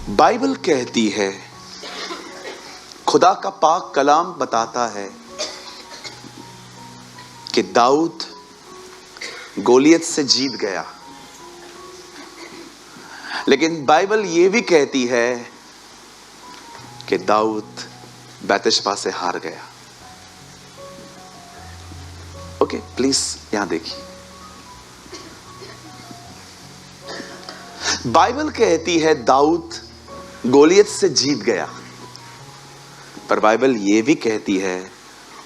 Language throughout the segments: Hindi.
बाइबल कहती है, खुदा का पाक कलाम बताता है कि दाऊद गोलियत से जीत गया। लेकिन बाइबल यह भी कहती है कि दाऊद बैतशबा से हार गया। ओके, प्लीज यहां देखिए। बाइबल कहती है दाऊद गोलियत से जीत गया, पर बाइबल यह भी कहती है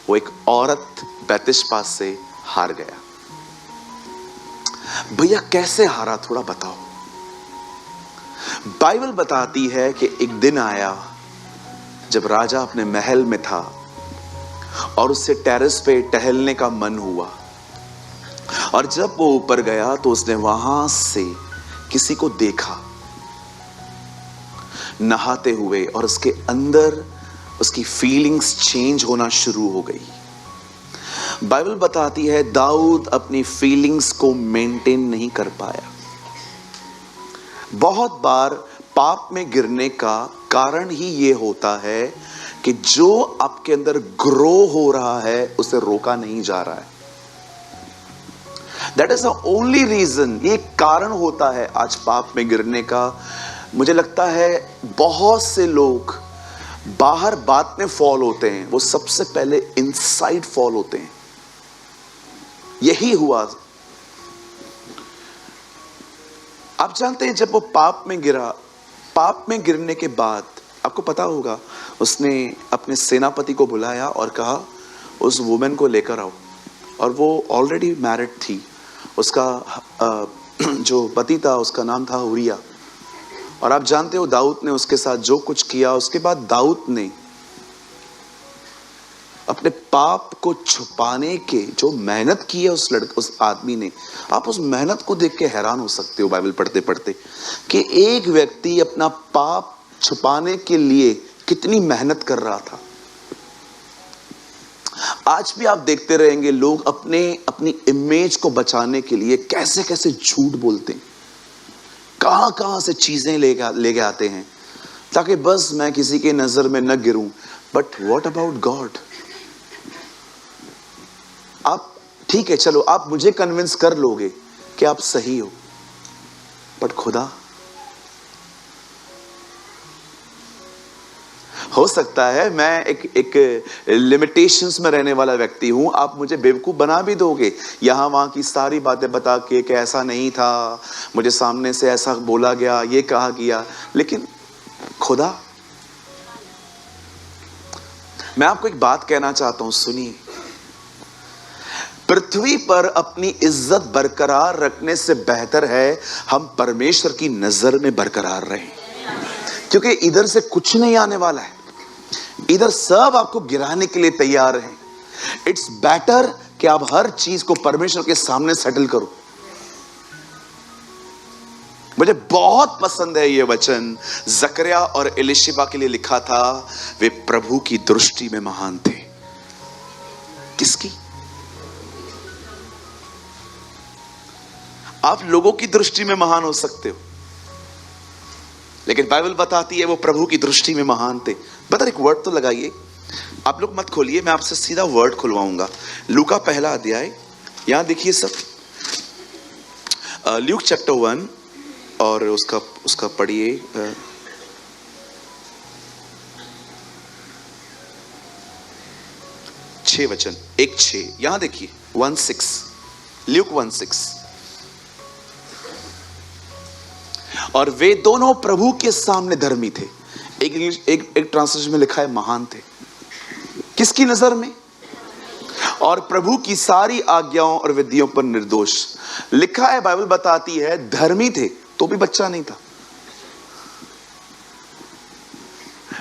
वो एक औरत बैतशबा से हार गया। भैया कैसे हारा, थोड़ा बताओ। बाइबल बताती है कि एक दिन आया जब राजा अपने महल में था और उससे टेरेस पे टहलने का मन हुआ, और जब वो ऊपर गया तो उसने वहां से किसी को देखा नहाते हुए, और उसके अंदर उसकी फीलिंग्स चेंज होना शुरू हो गई। बाइबल बताती है दाऊद अपनी फीलिंग्स को मेंटेन नहीं कर पाया। बहुत बार पाप में गिरने का कारण ही यह होता है कि जो आपके अंदर ग्रो हो रहा है उसे रोका नहीं जा रहा है। That is the only reason. ये कारण होता है आज पाप में गिरने का। मुझे लगता है बहुत से लोग बाहर बात में फॉल होते हैं, वो सबसे पहले इनसाइड फॉल होते हैं। यही हुआ। आप जानते हैं जब वो पाप में गिरा, पाप में गिरने के बाद आपको पता होगा उसने अपने सेनापति को बुलाया और कहा उस वुमेन को लेकर आओ। और वो ऑलरेडी मैरिड थी। उसका जो पति था उसका नाम था उरिया। और आप जानते हो दाऊद ने उसके साथ जो कुछ किया, उसके बाद दाऊद ने अपने पाप को छुपाने के जो मेहनत की है उस आदमी ने, आप उस मेहनत को देख के हैरान हो सकते हो बाइबल पढ़ते पढ़ते कि एक व्यक्ति अपना पाप छुपाने के लिए कितनी मेहनत कर रहा था। आज भी आप देखते रहेंगे लोग अपनी इमेज को बचाने के लिए कैसे कैसे झूठ बोलते हैं, कहां कहां से चीजें लेके आते हैं ताकि बस मैं किसी के नजर में न गिरूं। But what about God? आप ठीक है, चलो आप मुझे कन्विंस कर लोगे कि आप सही हो, बट खुदा? हो सकता है मैं एक लिमिटेशंस में रहने वाला व्यक्ति हूं, आप मुझे बेवकूफ बना भी दोगे यहां वहां की सारी बातें बता के कि ऐसा नहीं था, मुझे सामने से ऐसा बोला गया, ये कहा गया। लेकिन खुदा, मैं आपको एक बात कहना चाहता हूं, सुनिए। पृथ्वी पर अपनी इज्जत बरकरार रखने से बेहतर है हम परमेश्वर की नजर में बरकरार रहें, क्योंकि इधर से कुछ नहीं आने वाला है। इधर सब आपको गिराने के लिए तैयार हैं। इट्स बेटर कि आप हर चीज को परमेश्वर के सामने सेटल करो। मुझे बहुत पसंद है ये वचन, जकरिया और एलिशिबा के लिए लिखा था, वे प्रभु की दृष्टि में महान थे। किसकी? आप लोगों की दृष्टि में महान हो सकते हो, लेकिन बाइबल बताती है वो प्रभु की दृष्टि में महान थे। बता, एक वर्ड तो लगाइए। आप लोग मत खोलिए, मैं आपसे सीधा वर्ड खुलवाऊंगा। लूका पहला अध्याय, यहां देखिए सब। ल्यूक चैप्टर 1 और उसका पढ़िए 6 वचन, 1:6। यहां देखिए 1:6, ल्यूक 1:6। और वे दोनों प्रभु के सामने धर्मी थे। एक ट्रांसलेशन में लिखा है महान थे। किसकी नजर में? और प्रभु की सारी आज्ञाओं और विधियों पर निर्दोष। लिखा है, बाइबल बताती है धर्मी थे तो भी बच्चा नहीं था।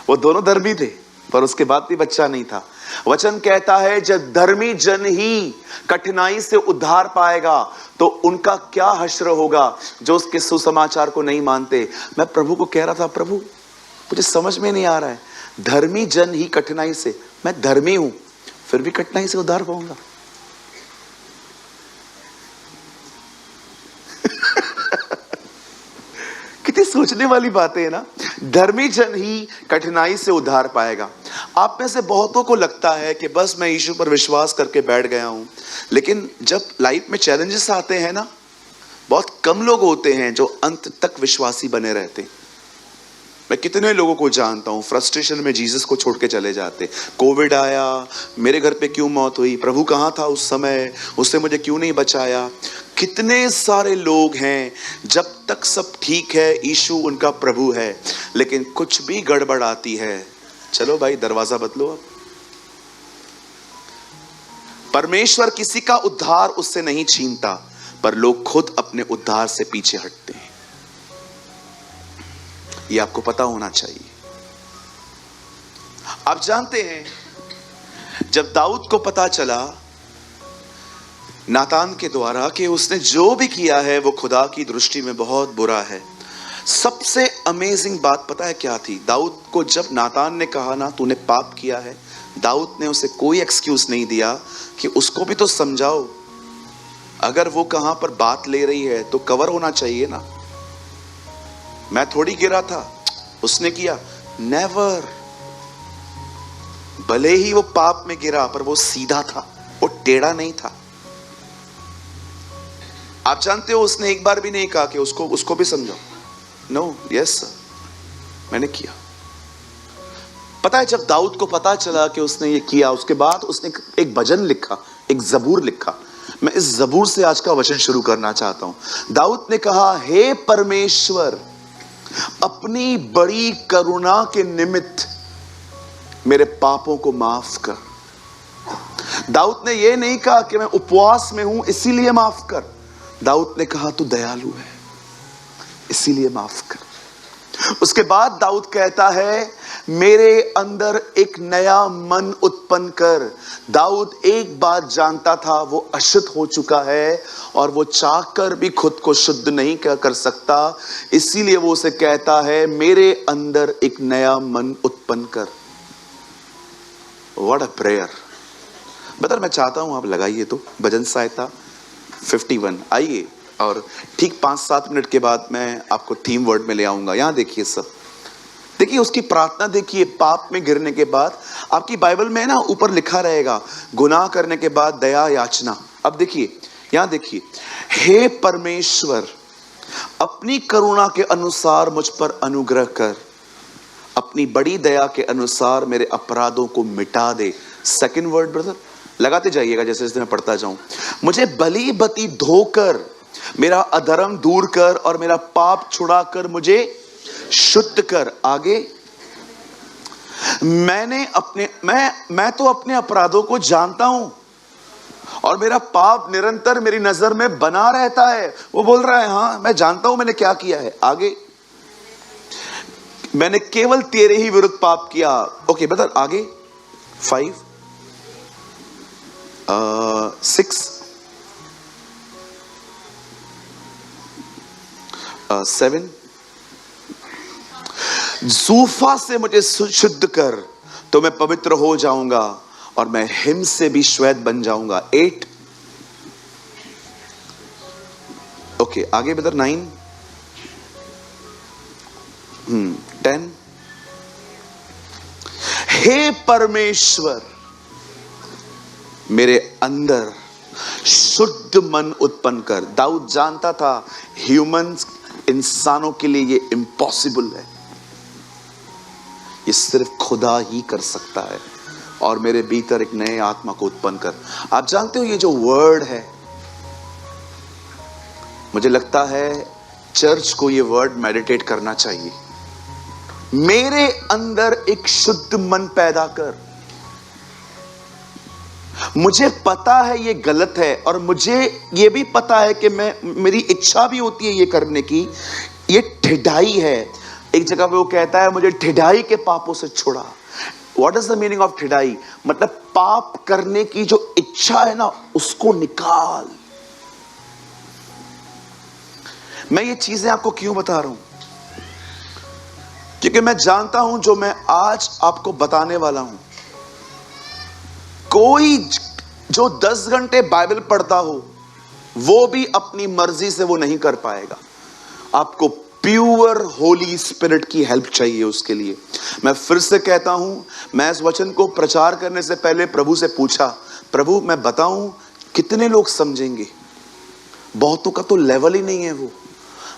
वो दोनों धर्मी थे पर उसके बाद भी बच्चा नहीं था। वचन कहता है जब धर्मी जन ही कठिनाई से उद्धार पाएगा तो उनका क्या हश्र होगा जो उसके सुसमाचार को नहीं मानते। मैं प्रभु को कह रहा था, प्रभु मुझे समझ में नहीं आ रहा है, धर्मी जन ही कठिनाई से, मैं धर्मी हूं फिर भी कठिनाई से उद्धार पाऊंगा। कितनी सोचने वाली बातें है ना। धर्मी जन ही कठिनाई से उद्धार पाएगा। आप में से बहुतों को लगता है कि बस मैं यीशु पर विश्वास करके बैठ गया हूं, लेकिन जब लाइफ में चैलेंजेस आते हैं ना, बहुत कम लोग होते हैं जो अंत तक विश्वासी बने रहते हैं। मैं कितने लोगों को जानता हूं फ्रस्ट्रेशन में जीसस को छोड़ के चले जाते। कोविड आया, मेरे घर पे क्यों मौत हुई, प्रभु कहां था उस समय, उससे मुझे क्यों नहीं बचाया। कितने सारे लोग हैं, जब तक सब ठीक है यीशु उनका प्रभु है, लेकिन कुछ भी गड़बड़ आती है, चलो भाई दरवाजा बदलो। अब परमेश्वर किसी का उद्धार उससे नहीं छीनता, पर लोग खुद अपने उद्धार से पीछे हटते हैं। यह आपको पता होना चाहिए। आप जानते हैं, जब दाऊद को पता चला नातान के द्वारा कि उसने जो भी किया है वो खुदा की दृष्टि में बहुत बुरा है, सबसे अमेजिंग बात पता है क्या थी? दाऊद को जब नातान ने कहा ना तूने पाप किया है, दाऊद ने उसे कोई एक्सक्यूज नहीं दिया कि उसको भी तो समझाओ। अगर वो कहां पर बात ले रही है तो कवर होना चाहिए ना। मैं थोड़ी गिरा था, उसने किया। नेवर। भले ही वो पाप में गिरा, पर वो सीधा था, वो टेढ़ा नहीं था। आप जानते हो उसने एक बार भी नहीं कहा कि उसको भी समझाओ। नो, यस सर, मैंने किया। पता है, जब दाऊद को पता चला कि उसने ये किया, उसके बाद उसने एक भजन लिखा, एक जबूर लिखा। मैं इस जबूर से आज का वचन शुरू करना चाहता हूं। दाऊद ने कहा, हे परमेश्वर, अपनी बड़ी करुणा के निमित्त मेरे पापों को माफ कर। दाऊद ने यह नहीं कहा कि मैं उपवास में हूं इसीलिए माफ कर। दाऊद ने कहा तू दयालु है इसीलिए माफ कर। उसके बाद दाऊद कहता है, मेरे अंदर एक नया मन उत्पन्न कर। दाऊद एक बात जानता था, वो अशुद्ध हो चुका है और वो चाहकर भी खुद को शुद्ध नहीं कर सकता, इसीलिए वो उसे कहता है, मेरे अंदर एक नया मन उत्पन्न कर। What a prayer. बता, मैं चाहता हूं आप लगाइए तो भजन सहायता 51। आइए, और ठीक 5-7 मिनट के बाद मैं आपको थीम वर्ड में ले आऊंगा। यहां देखिए सब, देखिए उसकी प्रार्थना देखिए। पाप में गिरने के बाद, आपकी बाइबल में ना ऊपर लिखा रहेगा, गुनाह करने के बाद दया याचना। अब देखिए, यहां देखिए, हे परमेश्वर, अपनी करुणा के अनुसार मुझ पर अनुग्रह कर, अपनी बड़ी दया के अनुसार मेरे अपराधों को मिटा दे। सेकंड वर्ड ब्रदर लगाते जाइएगा जैसे जैसे मैं पढ़ता जाऊं। मुझे बली बती धोकर मेरा अधर्म दूर कर और मेरा पाप छुड़ाकर मुझे शुद्ध कर। आगे, मैं तो अपने अपराधों को जानता हूं और मेरा पाप निरंतर मेरी नजर में बना रहता है। वो बोल रहा है, हां मैं जानता हूं मैंने क्या किया है। आगे, मैंने केवल तेरे ही विरुद्ध पाप किया। ओके ब्रदर, आगे 5 6 7 जूफा से मुझे शुद्ध कर तो मैं पवित्र हो जाऊंगा और मैं हिम से भी श्वेत बन जाऊंगा। 8 ओके, आगे ब्रदर 9 10 हे परमेश्वर, मेरे अंदर शुद्ध मन उत्पन्न कर। दाऊद जानता था ह्यूमंस, इंसानों के लिए ये इम्पॉसिबल है, ये सिर्फ खुदा ही कर सकता है। और मेरे भीतर एक नए आत्मा को उत्पन्न कर। आप जानते हो ये जो वर्ड है, मुझे लगता है चर्च को ये वर्ड मेडिटेट करना चाहिए। मेरे अंदर एक शुद्ध मन पैदा कर। मुझे पता है ये गलत है और मुझे ये भी पता है कि मेरी इच्छा भी होती है ये करने की, ये ठिठाई है। एक जगह पे वो कहता है, मुझे ठिठाई के पापों से छुड़ा। What is the meaning of ठिठाई? मतलब पाप करने की जो इच्छा है ना, उसको निकाल। मैं ये चीजें आपको क्यों बता रहा हूं? क्योंकि मैं जानता हूं जो मैं आज आपको बताने वाला हूं, कोई जो 10 घंटे बाइबल पढ़ता हो वो भी अपनी मर्जी से वो नहीं कर पाएगा। आपको प्योर होली स्पिरिट की हेल्प चाहिए उसके लिए। मैं फिर से कहता हूं, मैं इस वचन को प्रचार करने से पहले प्रभु से पूछा, प्रभु मैं बताऊं कितने लोग समझेंगे? बहुतों का तो लेवल ही नहीं है वो।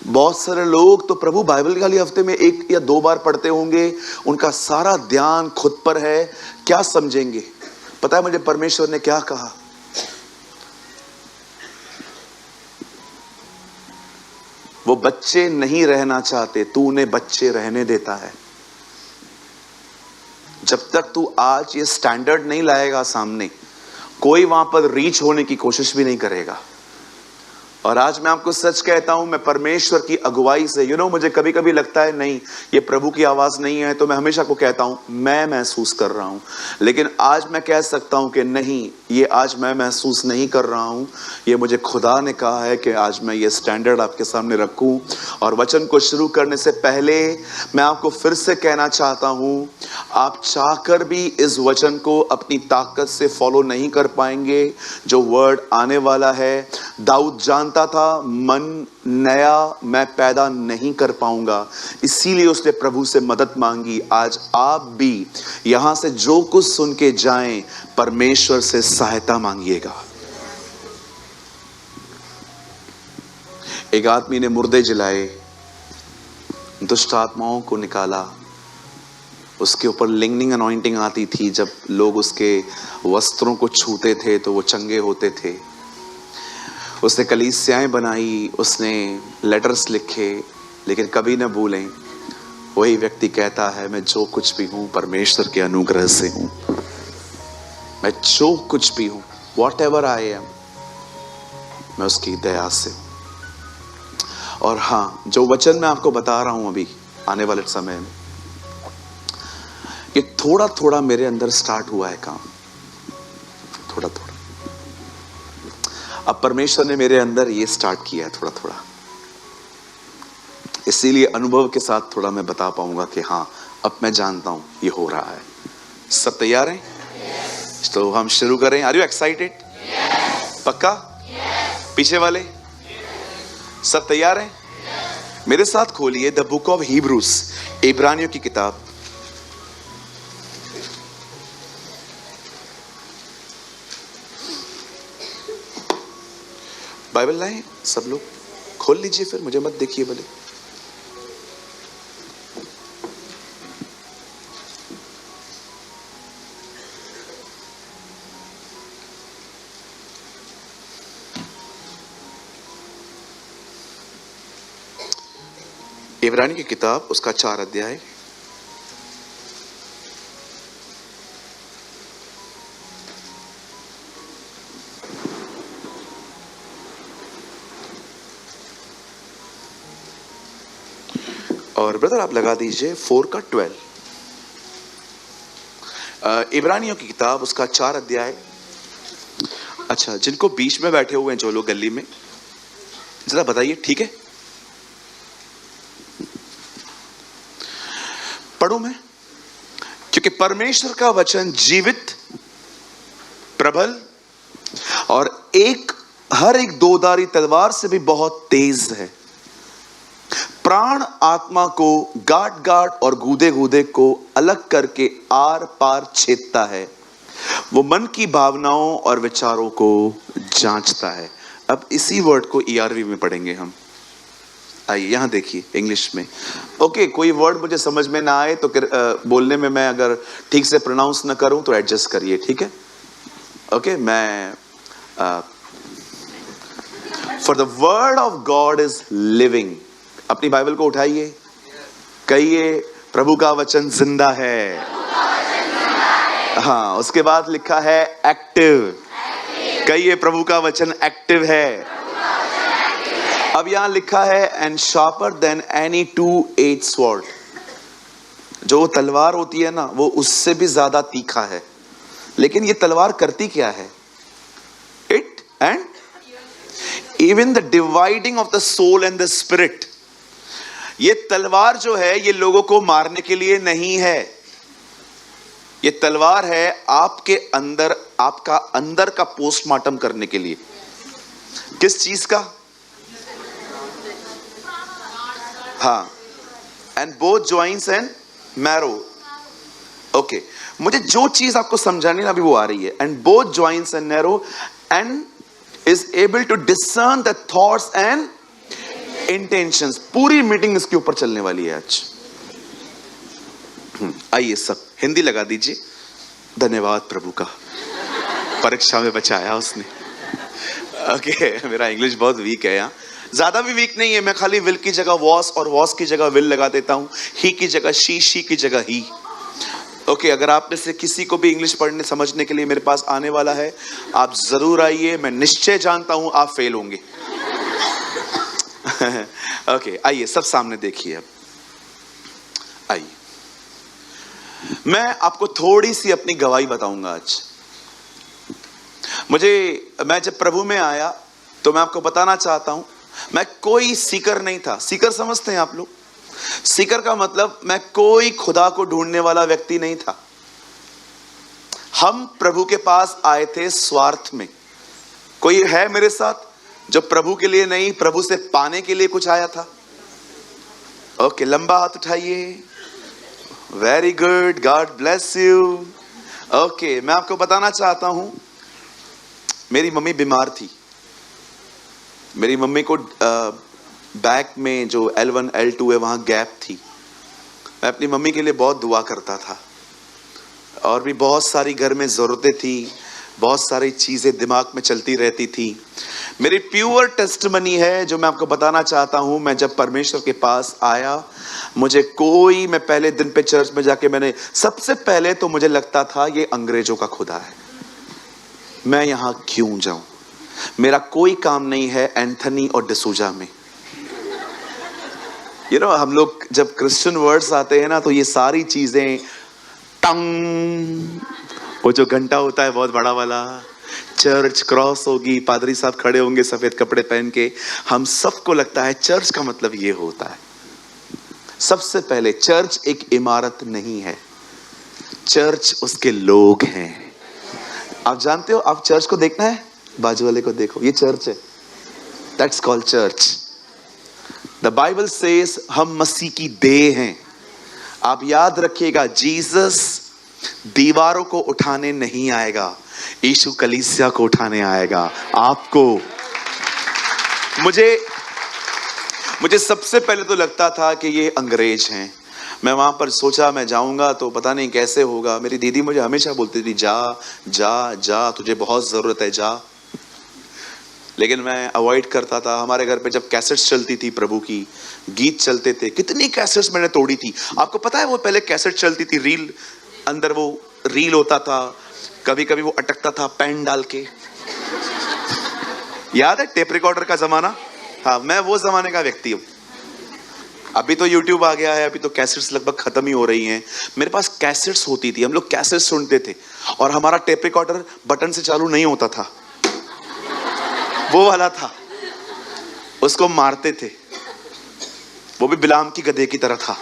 बहुत सारे लोग तो प्रभु बाइबल खाली हफ्ते में 1 या 2 बार पढ़ते होंगे, उनका सारा ध्यान खुद पर है, क्या समझेंगे? पता है मुझे परमेश्वर ने क्या कहा? वो बच्चे नहीं रहना चाहते, तू उन्हें बच्चे रहने देता है। जब तक तू आज ये स्टैंडर्ड नहीं लाएगा सामने, कोई वहां पर रीच होने की कोशिश भी नहीं करेगा। और आज मैं आपको सच कहता हूं, मैं परमेश्वर की अगुवाई से मुझे कभी कभी लगता है नहीं ये प्रभु की आवाज नहीं है, तो मैं हमेशा को कहता हूं मैं महसूस कर रहा हूं। लेकिन आज मैं कह सकता हूं कि नहीं, ये आज मैं महसूस नहीं कर रहा हूं, ये मुझे खुदा ने कहा है कि आज मैं ये स्टैंडर्ड आपके सामने रखूं। और वचन को शुरू करने से पहले मैं आपको फिर से कहना चाहता हूं, आप चाहकर भी इस वचन को अपनी ताकत से फॉलो नहीं कर पाएंगे। जो वर्ड आने वाला है, दाऊद जानता था मन नया मैं पैदा नहीं कर पाऊंगा, इसीलिए उसने प्रभु से मदद मांगी। आज आप भी यहां से जो कुछ सुन के जाएं, परमेश्वर से सहायता मांगिएगा। एक आदमी ने मुर्दे जलाए, दुष्ट आत्माओं को निकाला, उसके ऊपर लिंगनिंग अनॉइंटिंग आती थी। जब लोग उसके वस्त्रों को छूते थे तो वो चंगे होते थे। उसने कलीसियाएं बनाई, उसने लेटर्स लिखे, लेकिन कभी न भूलें वही व्यक्ति कहता है मैं जो कुछ भी हूं परमेश्वर के अनुग्रह से हूं। मैं जो कुछ भी हूं, वॉट एवर आई एम, मैं उसकी दया से हूं। और हाँ, जो वचन मैं आपको बता रहा हूं अभी आने वाले समय में, ये थोड़ा थोड़ा मेरे अंदर स्टार्ट हुआ है काम, थोड़ा थोड़ा। अब परमेश्वर ने मेरे अंदर ये स्टार्ट किया है थोड़ा थोड़ा, इसीलिए अनुभव के साथ थोड़ा मैं बता पाऊंगा कि हाँ अब मैं जानता हूं ये हो रहा है। सब तैयार हैं? yes. तो हम शुरू करें। Are you excited? yes. पक्का? yes. पीछे वाले yes. सब तैयार हैं? yes. मेरे साथ खोलिए द बुक ऑफ हिब्रूज, इब्रानियों की किताब। बाइबल लाए सब लोग, खोल लीजिए, फिर मुझे मत देखिए भले। इब्रानी की किताब, उसका 4 अध्याय। और ब्रदर आप लगा दीजिए 4 का 12। इब्रानियों की किताब, उसका 4 अध्याय। अच्छा, जिनको बीच में बैठे हुए हैं जो लोग गली में, जरा बताइए, ठीक है? पढ़ूं मैं? क्योंकि परमेश्वर का वचन जीवित, प्रबल और हर एक दोधारी तलवार से भी बहुत तेज है, प्राण आत्मा को गांठ गांठ और गूदे गूदे को अलग करके आर पार छेदता है, वो मन की भावनाओं और विचारों को जांचता है। अब इसी वर्ड को ERV में पढ़ेंगे हम। आइए यहां देखिए इंग्लिश में। ओके, कोई वर्ड मुझे समझ में ना आए तो बोलने में मैं अगर ठीक से प्रोनाउंस ना करूं तो एडजस्ट करिए, ठीक है? ओके, मैं for the word of God is living. अपनी बाइबल को उठाइए, कहिए प्रभु का वचन जिंदा है। हाँ, उसके बाद लिखा है एक्टिव। कहिए प्रभु का वचन एक्टिव है। अब यहां लिखा है and sharper than any 2-edged sword. जो तलवार होती है ना, वो उससे भी ज्यादा तीखा है। लेकिन ये तलवार करती क्या है? It and even the dividing of the soul and the spirit. ये तलवार जो है ये लोगों को मारने के लिए नहीं है, ये तलवार है आपके अंदर, आपका अंदर का पोस्टमार्टम करने के लिए। किस चीज का? हाँ, and both joints and marrow. Okay, मुझे जो चीज आपको समझानी ना अभी वो आ रही है। And both joints and narrow and is able to discern the thoughts and intentions. पूरी मीटिंग इसके ऊपर चलने वाली है आज। आइए सब हिंदी लगा दीजिए। धन्यवाद प्रभु का, परीक्षा में बचाया उसने। ओके, मेरा इंग्लिश बहुत वीक है यहाँ, ज्यादा भी वीक नहीं है। मैं खाली विल की जगह वॉस और वॉस की जगह विल लगा देता हूँ, ही की जगह शी की जगह ही। ओके, अगर आप में से किसी को भी इंग्लिश पढ़ने समझने के लिए मेरे पास आने वाला है, आप जरूर आइए। मैं निश्चय जानता हूं आप फेल होंगे। ओके, आइए सब सामने देखिए। अब आइए, मैं आपको थोड़ी सी अपनी गवाही बताऊंगा आज। मैं जब प्रभु में आया तो मैं आपको बताना चाहता हूं, मैं कोई सीकर नहीं था। सीकर समझते हैं आप लोग? सीकर का मतलब मैं कोई खुदा को ढूंढने वाला व्यक्ति नहीं था। हम प्रभु के पास आए थे स्वार्थ में। कोई है मेरे साथ जो प्रभु के लिए नहीं, प्रभु से पाने के लिए कुछ आया था? ओके, लंबा हाथ उठाइए। Very good, God bless you. Okay, मैं आपको बताना चाहता हूं, मेरी मम्मी बीमार थी। मेरी मम्मी को बैक में जो L1 L2 है वहां गैप थी। मैं अपनी मम्मी के लिए बहुत दुआ करता था, और भी बहुत सारी घर में जरूरतें थी, बहुत सारी चीजें दिमाग में चलती रहती थी। मेरी प्योर टेस्टमनी है जो मैं आपको बताना चाहता हूं। मैं जब परमेश्वर के पास आया, मैं पहले दिन पे चर्च में जाके सबसे पहले तो मुझे लगता था ये अंग्रेजों का खुदा है, मैं यहां क्यों जाऊं, मेरा कोई काम नहीं है एंथनी और डिसूजा में। हम लोग जब क्रिश्चियन वर्ड्स आते हैं ना, तो ये सारी चीजें टंग, वो जो घंटा होता है बहुत बड़ा वाला, चर्च क्रॉस होगी, पादरी साहब खड़े होंगे सफेद कपड़े पहन के, हम सबको लगता है चर्च का मतलब ये होता है। सबसे पहले चर्च एक इमारत नहीं है, चर्च उसके लोग हैं। आप जानते हो, आप चर्च को देखना है, बाजू वाले को देखो, ये चर्च है, that's called church. The Bible says हम मसीह की देह हैं। आप याद रखिएगा, जीसस दीवारों को उठाने नहीं आएगा, यीशु कलीसिया को उठाने आएगा। आपको मुझे सबसे पहले तो लगता था कि ये अंग्रेज हैं। मैं वहां पर सोचा मैं जाऊंगा तो पता नहीं कैसे होगा। मेरी दीदी मुझे हमेशा बोलती थी, जा जा जा, तुझे बहुत जरूरत है, जा। लेकिन मैं अवॉइड करता था। हमारे घर पे जब कैसेट्स चलती थी, प्रभु की गीत चलते थे, कितनी कैसेट्स मैंने तोड़ी थी। आपको पता है, वो पहले कैसेट चलती थी, रील, अंदर वो रील होता था, कभी कभी वो अटकता था पेन डाल के। याद है टेप रिकॉर्डर का जमाना? हाँ, मैं वो जमाने का व्यक्ति हूँ। अभी तो यूट्यूब आ गया है, अभी तो कैसेट्स लगभग खत्म ही हो रही हैं। मेरे पास कैसेट्स होती थी, हम लोग कैसेट्स सुनते थे, और हमारा टेप रिकॉर्डर बटन से चालू नहीं होता था, वो वाला था, उसको मारते थे, वो भी बिलाम की गधे की तरह था।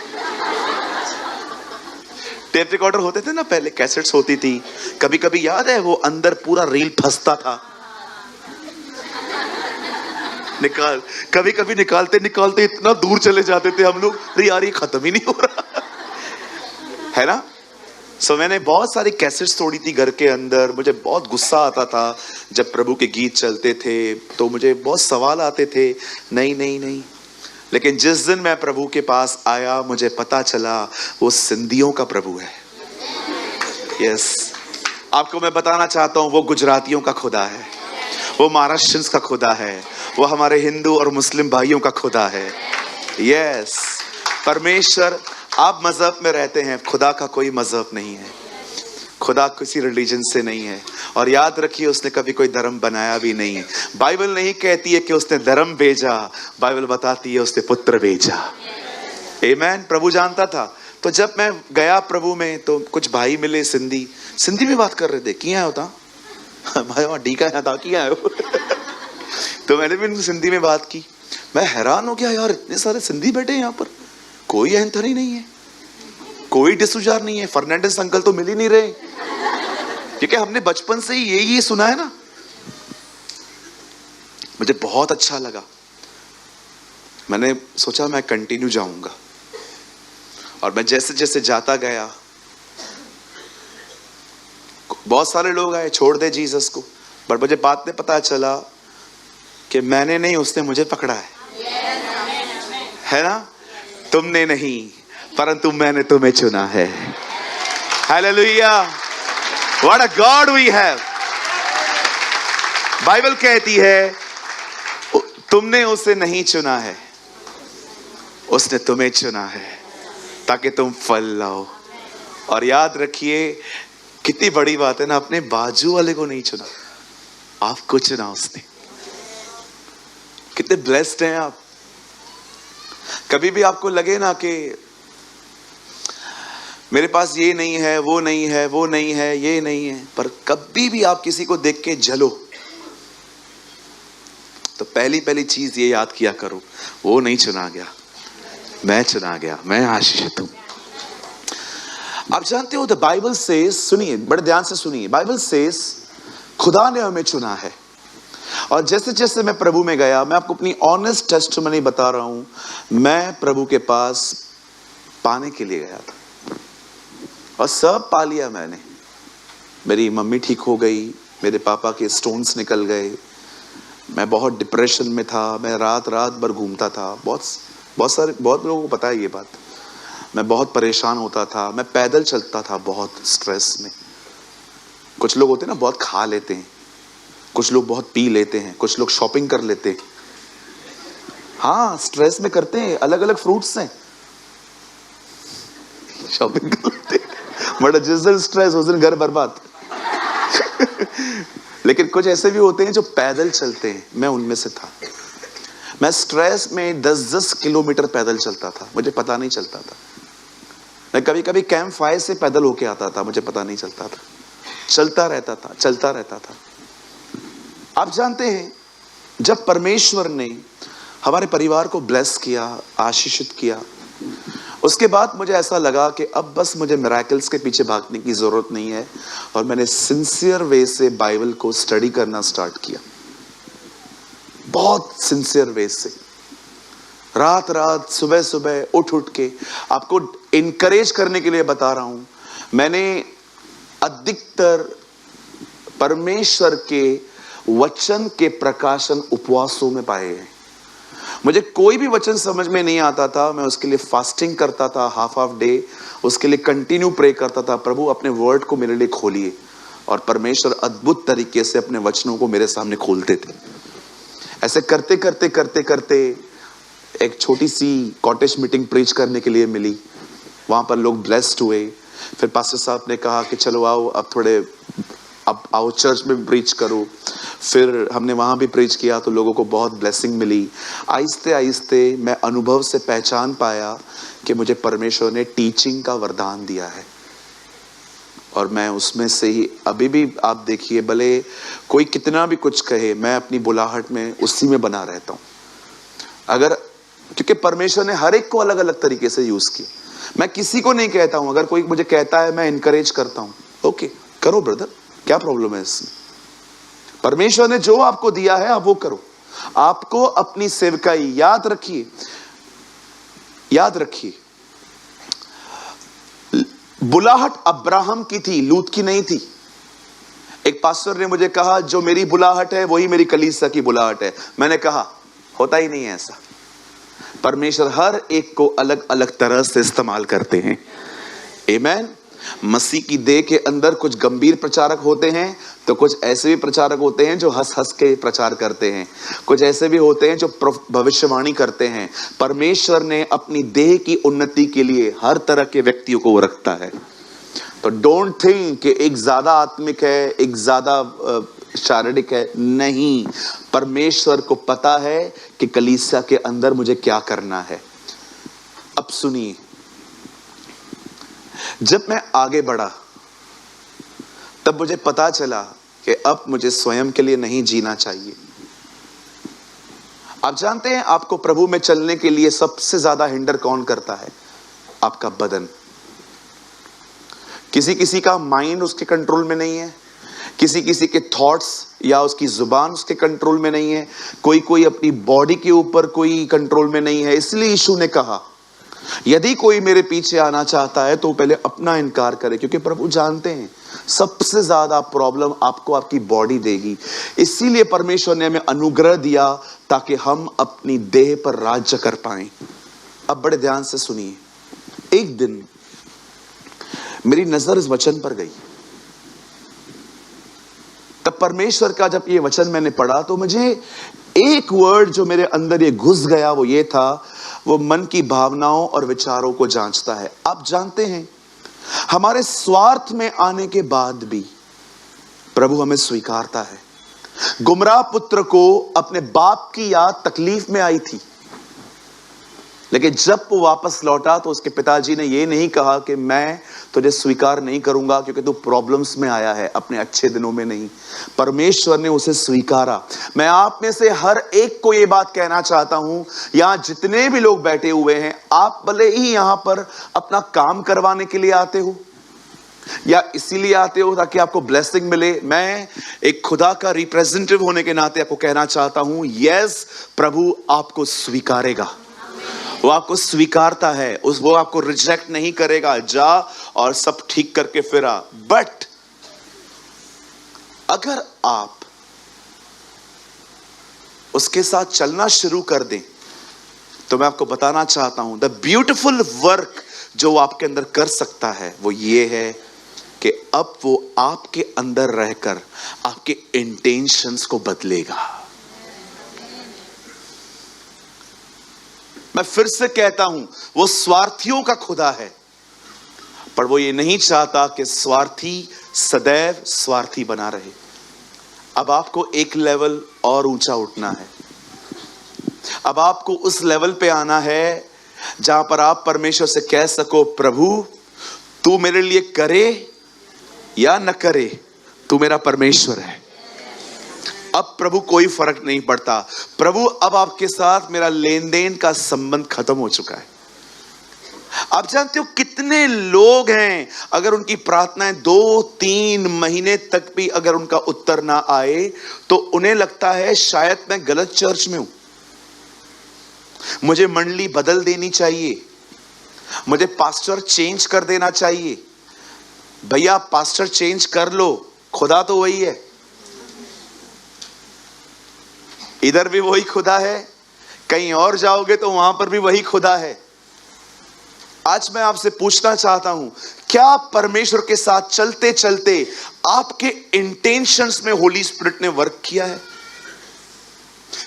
टेप रिकॉर्डर होते थे ना पहले, कैसेट्स होती थी। कभी कभी याद है वो अंदर पूरा रील फंसता था, कभी कभी निकालते निकालते इतना दूर चले जाते थे हम लोग, अरे यार ये खत्म ही नहीं हो रहा है ना। मैंने बहुत सारी कैसेट्स तोड़ी थी घर के अंदर। मुझे बहुत गुस्सा आता था जब प्रभु के गीत चलते थे, तो मुझे बहुत सवाल आते थे, नहीं नहीं नहीं। लेकिन जिस दिन मैं प्रभु के पास आया, मुझे पता चला वो सिंधियों का प्रभु है। यस, आपको मैं बताना चाहता हूं, वो गुजरातियों का खुदा है, वो महाराष्ट्रियंस का खुदा है, वो हमारे हिंदू और मुस्लिम भाइयों का खुदा है। यस, परमेश्वर, आप मजहब में रहते हैं, खुदा का कोई मजहब नहीं है, खुदा किसी रिलीजन से नहीं है। और याद रखिए, उसने कभी कोई धर्म बनाया भी नहीं है। बाइबल नहीं कहती है कि उसने धर्म भेजा, बाइबल बताती है उसने पुत्र भेजा। आमेन। प्रभु जानता था। तो जब मैं गया प्रभु में, तो कुछ भाई मिले सिंधी में बात कर रहे थे, किया होता भाई ढीका था, किया है तो मैंने भी सिंधी में बात की। मैं हैरान हो गया, यार इतने सारे सिंधी बैठे हैं यहाँ पर, कोई एंथनी नहीं है, कोई डिसूजार नहीं है, फर्नांडिस अंकल तो मिल ही नहीं रहे, क्योंकि हमने बचपन से ही यही सुना है ना। मुझे बहुत अच्छा लगा। मैंने सोचा मैं कंटिन्यू जाऊंगा, और मैं जैसे जैसे जाता गया, बहुत सारे लोग आए छोड़ दे जीसस को, पर मुझे बात में पता चला कि मैंने नहीं, उसने मुझे पकड़ा है ना। तुमने नहीं परंतु मैंने तुम्हें चुना है। Hallelujah, what a God we have. Bible कहती है तुमने उसे नहीं चुना है, उसने तुम्हें चुना है ताकि तुम फल लाओ। और याद रखिए कितनी बड़ी बात है ना, अपने बाजू वाले को नहीं चुना, आपको चुना उसने। कितने ब्लेस्ड हैं आप। कभी भी आपको लगे ना कि मेरे पास ये नहीं है, वो नहीं है, वो नहीं है, ये नहीं है, पर कभी भी आप किसी को देख के जलो तो पहली चीज ये याद किया करो, वो नहीं चुना गया, मैं चुना गया, मैं आशीषित हूं। आप जानते हो द बाइबल सेज, सुनिए बड़े ध्यान से सुनिए, बाइबल सेज खुदा ने हमें चुना है। और जैसे जैसे मैं प्रभु में गया, मैं आपको अपनी ऑनेस्ट टेस्टिमनी बता रहा हूं, मैं प्रभु के पास पाने के लिए गया था और सब पा लिया मैंने। मेरी मम्मी ठीक हो गई, मेरे पापा के स्टोन्स निकल गए, मैं बहुत डिप्रेशन में था, मैं रात भर घूमता था, बहुत लोगों को पता है ये बात। मैं बहुत परेशान होता था, मैं पैदल चलता था बहुत स्ट्रेस में। कुछ लोग होते हैं ना बहुत खा लेते हैं, कुछ लोग बहुत पी लेते हैं, कुछ लोग शॉपिंग कर लेते हैं। हाँ, स्ट्रेस में करते हैं, अलग अलग फ्रूट्स हैं, शॉपिंग कर लेते हैं, बड़ा जिस दिन स्ट्रेस उस दिन घर बर्बाद। लेकिन कुछ ऐसे भी होते हैं जो पैदल चलते हैं, मैं उनमें से था। मैं स्ट्रेस में 10-10 किलोमीटर पैदल चलता था, मुझे पता नहीं चलता था। मैं कभी कभी कैंप फायर से पैदल होके आता था, मुझे पता नहीं चलता था। चलता रहता था। आप जानते हैं जब परमेश्वर ने हमारे परिवार को ब्लेस किया, आशीषित किया, उसके बाद मुझे ऐसा लगा कि अब बस मुझे मिरेकल्स के पीछे भागने की जरूरत नहीं है। और मैंने सिंसियर वे से बाइबल को स्टडी करना स्टार्ट किया, बहुत सिंसियर वे से, रात सुबह उठ के। आपको इनकरेज करने के लिए बता रहा हूं, मैंने अधिकतर परमेश्वर के वचन के प्रकाशन उपवासों में पाए हैं। मुझे कोई भी वचन समझ में नहीं आता था, मैं उसके लिए फास्टिंग करता था, हाफ डे उसके लिए कंटिन्यू प्रे करता था, प्रभु अपने वर्ड को मेरे लिए खोलिए। और परमेश्वर अद्भुत तरीके से अपने वचनों को मेरे सामने खोलते थे। ऐसे करते एक छोटी सी कॉटेज मीटिंग प्रीच करने के लिए मिली, वहां पर लोग ब्लेस्ड हुए। फिर पास्टर साहब ने कहा कि चलो आओ, अब आओ चर्च में प्रीच करो। फिर हमने वहां भी प्रीच किया तो लोगों को बहुत ब्लेसिंग मिली। आहिस्ते मैं अनुभव से पहचान पाया कि मुझे परमेश्वर ने टीचिंग का वरदान दिया है, और मैं उसमें से ही अभी भी, आप देखिए, भले कोई कितना भी कुछ कहे, मैं अपनी बुलाहट में उसी में बना रहता हूं। क्योंकि परमेश्वर ने हर एक को अलग अलग तरीके से यूज किया। मैं किसी को नहीं कहता हूं, अगर कोई मुझे कहता है मैं इनकरेज करता हूं, ओके करो ब्रदर, क्या प्रॉब्लम है इसमें। परमेश्वर ने जो आपको दिया है आप वो करो। आपको अपनी सेवकाई याद रखिए, बुलाहट अब्राहम की थी, लूत की नहीं थी। एक पास्टर ने मुझे कहा जो मेरी बुलाहट है वही मेरी कलीसिया की बुलाहट है। मैंने कहा होता ही नहीं है ऐसा। परमेश्वर हर एक को अलग अलग तरह से इस्तेमाल करते हैं। आमीन। मसीह की देह के अंदर कुछ गंभीर प्रचारक होते हैं, तो कुछ ऐसे भी प्रचारक होते हैं जो हंस के प्रचार करते हैं, कुछ ऐसे भी होते हैं जो भविष्यवाणी करते हैं। परमेश्वर ने अपनी देह की उन्नति के लिए हर तरह के व्यक्तियों को रखता है। तो डोंट थिंक कि एक ज्यादा आत्मिक है, एक ज्यादा शारीरिक है, नहीं। परमेश्वर को पता है कि कलीसिया के अंदर मुझे क्या करना है। अब सुनिए, जब मैं आगे बढ़ा तब मुझे पता चला कि अब मुझे स्वयं के लिए नहीं जीना चाहिए। आप जानते हैं आपको प्रभु में चलने के लिए सबसे ज्यादा हिंडर कौन करता है? आपका बदन। किसी का माइंड उसके कंट्रोल में नहीं है, किसी किसी के थॉट्स या उसकी जुबान उसके कंट्रोल में नहीं है, कोई कोई अपनी बॉडी के ऊपर कोई कंट्रोल में नहीं है। इसलिए यीशु ने कहा यदि कोई मेरे पीछे आना चाहता है तो पहले अपना इनकार करे, क्योंकि प्रभु जानते हैं सबसे ज्यादा प्रॉब्लम आपको आपकी बॉडी देगी। इसीलिए परमेश्वर ने हमें अनुग्रह दिया ताकि हम अपनी देह पर राज्य कर पाएं। अब बड़े ध्यान से सुनिए। एक दिन मेरी नजर इस वचन पर गई, तब परमेश्वर का जब ये वचन मैंने पढ़ा तो मुझे एक वर्ड जो मेरे अंदर ये घुस गया वो ये था, वो मन की भावनाओं और विचारों को जांचता है। आप जानते हैं हमारे स्वार्थ में आने के बाद भी प्रभु हमें स्वीकारता है। गुमराह पुत्र को अपने बाप की याद तकलीफ में आई थी, लेकिन जब वो वापस लौटा तो उसके पिताजी ने ये नहीं कहा कि मैं तुझे स्वीकार नहीं करूंगा क्योंकि तू प्रॉब्लम्स में आया है, अपने अच्छे दिनों में नहीं। परमेश्वर ने उसे स्वीकारा। मैं आप में से हर एक को ये बात कहना चाहता हूं, यहां जितने भी लोग बैठे हुए हैं, आप भले ही यहां पर अपना काम करवाने के लिए आते हो या इसीलिए आते हो ताकि आपको ब्लेसिंग मिले, मैं एक खुदा का रिप्रेजेंटेटिव होने के नाते आपको कहना चाहता हूं, यस, प्रभु आपको स्वीकारेगा। वो आपको स्वीकारता है, वो आपको रिजेक्ट नहीं करेगा। जा और सब ठीक करके फिर आ। बट अगर आप उसके साथ चलना शुरू कर दें तो मैं आपको बताना चाहता हूं, द ब्यूटीफुल वर्क जो वो आपके अंदर कर सकता है वो ये है कि अब वो आपके अंदर रहकर आपके इंटेंशंस को बदलेगा। मैं फिर से कहता हूं, वो स्वार्थियों का खुदा है, पर वो ये नहीं चाहता कि स्वार्थी सदैव स्वार्थी बना रहे। अब आपको एक लेवल और ऊंचा उठना है। अब आपको उस लेवल पे आना है जहां पर आप परमेश्वर से कह सको, प्रभु तू मेरे लिए करे या न करे, तू मेरा परमेश्वर है। अब प्रभु कोई फर्क नहीं पड़ता। प्रभु अब आपके साथ मेरा लेन देन का संबंध खत्म हो चुका है। आप जानते हो कितने लोग हैं, अगर उनकी प्रार्थनाएं 2-3 महीने तक भी अगर उनका उत्तर ना आए तो उन्हें लगता है शायद मैं गलत चर्च में हूं, मुझे मंडली बदल देनी चाहिए, मुझे पास्टर चेंज कर देना चाहिए। भैया पास्टर चेंज कर लो, खुदा तो वही है, इधर भी वही खुदा है, कहीं और जाओगे तो वहां पर भी वही खुदा है। आज मैं आपसे पूछना चाहता हूं, क्या परमेश्वर के साथ चलते चलते आपके इंटेंशंस में होली स्पिरिट ने वर्क किया है?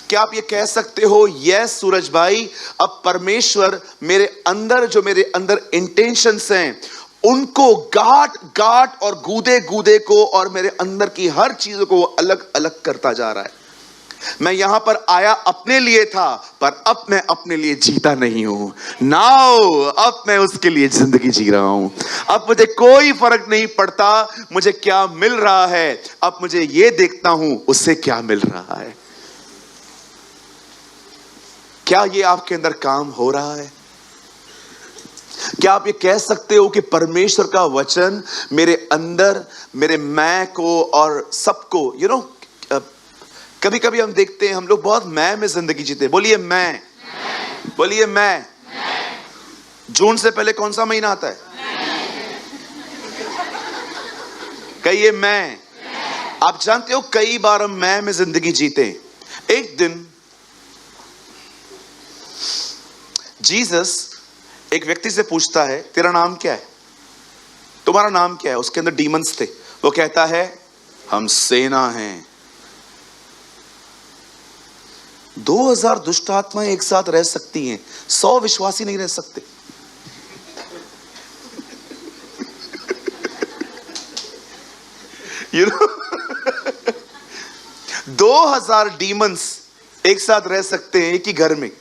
क्या आप ये कह सकते हो, यस सूरज भाई, अब परमेश्वर मेरे अंदर जो मेरे अंदर इंटेंशंस हैं उनको गाट और गूदे गूदे को और मेरे अंदर की हर चीजों को अलग अलग करता जा रहा है। मैं यहां पर आया अपने लिए था, पर अब मैं अपने लिए जीता नहीं हूं। नाउ अब मैं उसके लिए जिंदगी जी रहा हूं। अब मुझे कोई फर्क नहीं पड़ता मुझे क्या मिल रहा है, अब मुझे यह देखता हूं उससे क्या मिल रहा है। क्या ये आपके अंदर काम हो रहा है? क्या आप ये कह सकते हो कि परमेश्वर का वचन मेरे अंदर, मेरे मैं को और सबको, कभी कभी हम देखते हैं हम लोग बहुत मैं में जिंदगी जीते। बोलिए मैं, बोलिए मैं। जून से पहले कौन सा महीना आता है? कहिए मैं। आप जानते हो कई बार हम मैं में जिंदगी जीते। एक दिन जीसस एक व्यक्ति से पूछता है, तेरा नाम क्या है? तुम्हारा नाम क्या है? उसके अंदर डीमंस थे। वो कहता है, हम सेना हैं। 2000 दुष्ट आत्माएं एक साथ रह सकती हैं, 100 विश्वासी नहीं रह सकते। You know? 2000 डीमंस एक साथ रह सकते हैं एक ही घर में,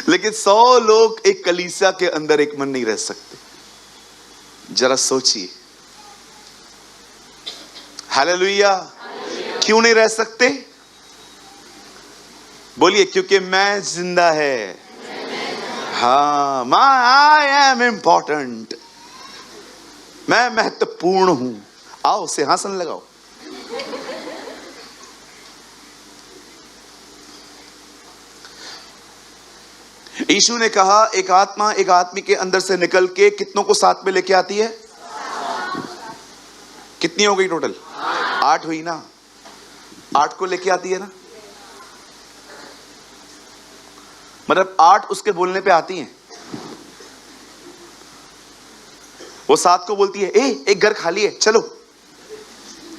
लेकिन 100 लोग एक कलीसिया के अंदर एक मन नहीं रह सकते। जरा सोचिए। हालेलुया। क्यों नहीं रह सकते? बोलिए, क्योंकि मैं जिंदा है। हाँ, आई एम इंपॉर्टेंट। मैं महत्वपूर्ण हूं, आओ सिंहासन लगाओ। यीशु ने कहा एक आत्मा एक आदमी के अंदर से निकल के कितनों को साथ में लेके आती है? कितनी हो गई टोटल? 8 हुई ना? 8 को लेके आती है ना, मतलब 8 उसके बोलने पे आती हैं। वो 7 को बोलती है एक घर खाली है चलो,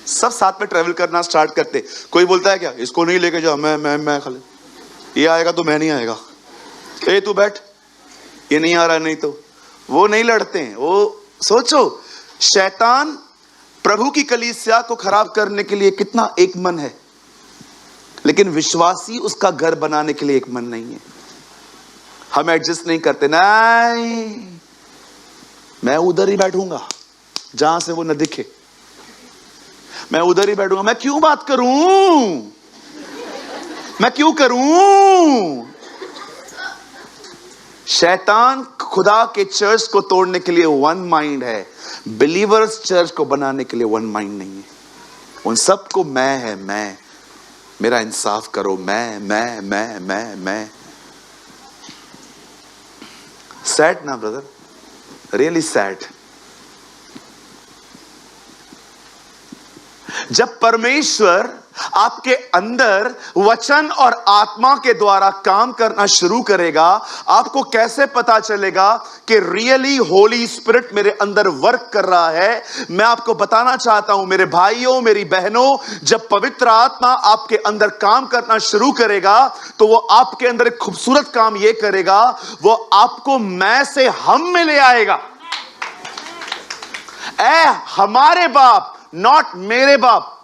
सब साथ में ट्रेवल करना स्टार्ट करते। कोई बोलता है क्या इसको नहीं लेके जाओ, मैं खाली, ये आएगा तो मैं नहीं आएगा, तू बैठ, ये नहीं आ रहा नहीं तो। वो नहीं लड़ते हैं। वो सोचो, शैतान प्रभु की कलीसिया को खराब करने के लिए कितना एक मन है, लेकिन विश्वासी उसका घर बनाने के लिए एक मन नहीं है। हम एडजस्ट नहीं करते, नहीं मैं उधर ही बैठूंगा जहां से वो न दिखे, मैं उधर ही बैठूंगा, मैं क्यों बात करूं, मैं क्यों करूं। शैतान खुदा के चर्च को तोड़ने के लिए वन माइंड है, बिलीवर्स चर्च को बनाने के लिए वन माइंड नहीं है। उन सबको मैं है, मैं, मेरा इंसाफ करो, मैं। सैड ना ब्रदर, रियली सैड। जब परमेश्वर आपके अंदर वचन और आत्मा के द्वारा काम करना शुरू करेगा, आपको कैसे पता चलेगा कि रियली होली स्पिरिट मेरे अंदर वर्क कर रहा है? मैं आपको बताना चाहता हूं मेरे भाइयों मेरी बहनों, जब पवित्र आत्मा आपके अंदर काम करना शुरू करेगा तो वो आपके अंदर एक खूबसूरत काम ये करेगा, वो आपको मैं से हम में ले आएगा। हमारे बाप, नॉट मेरे बाप।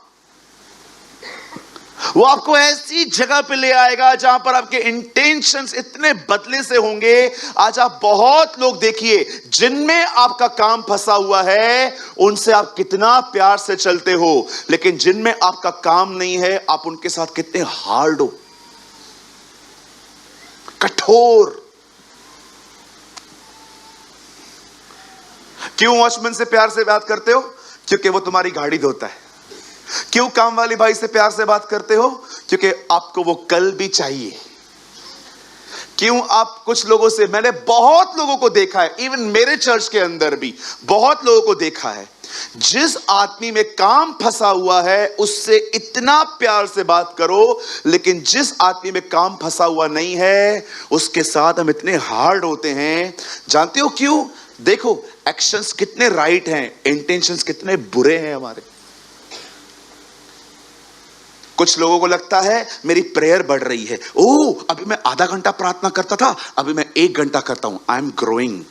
वो आपको ऐसी जगह पे ले आएगा जहां पर आपके इंटेंशंस इतने बदले से होंगे। आज आप बहुत लोग देखिए जिनमें आपका काम फंसा हुआ है, उनसे आप कितना प्यार से चलते हो, लेकिन जिनमें आपका काम नहीं है आप उनके साथ कितने हार्ड हो, कठोर। क्यों वॉचमैन से प्यार से बात करते हो? क्योंकि वो तुम्हारी गाड़ी धोता है। क्यों काम वाली भाई से प्यार से बात करते हो? क्योंकि आपको वो कल भी चाहिए। क्यों आप कुछ लोगों से, मैंने बहुत लोगों को देखा है, इवन मेरे चर्च के अंदर भी बहुत लोगों को देखा है, जिस आदमी में काम फंसा हुआ है उससे इतना प्यार से बात करो, लेकिन जिस आदमी में काम फंसा हुआ नहीं है उसके साथ हम इतने हार्ड होते हैं। जानते हो क्यों? देखो एक्शंस कितने राइट हैं, इंटेंशंस कितने बुरे हैं हमारे। कुछ लोगों को लगता है मेरी प्रेयर बढ़ रही है, अभी मैं आधा घंटा प्रार्थना करता था, अभी मैं 1 घंटा करता हूं, आई एम ग्रोइंग।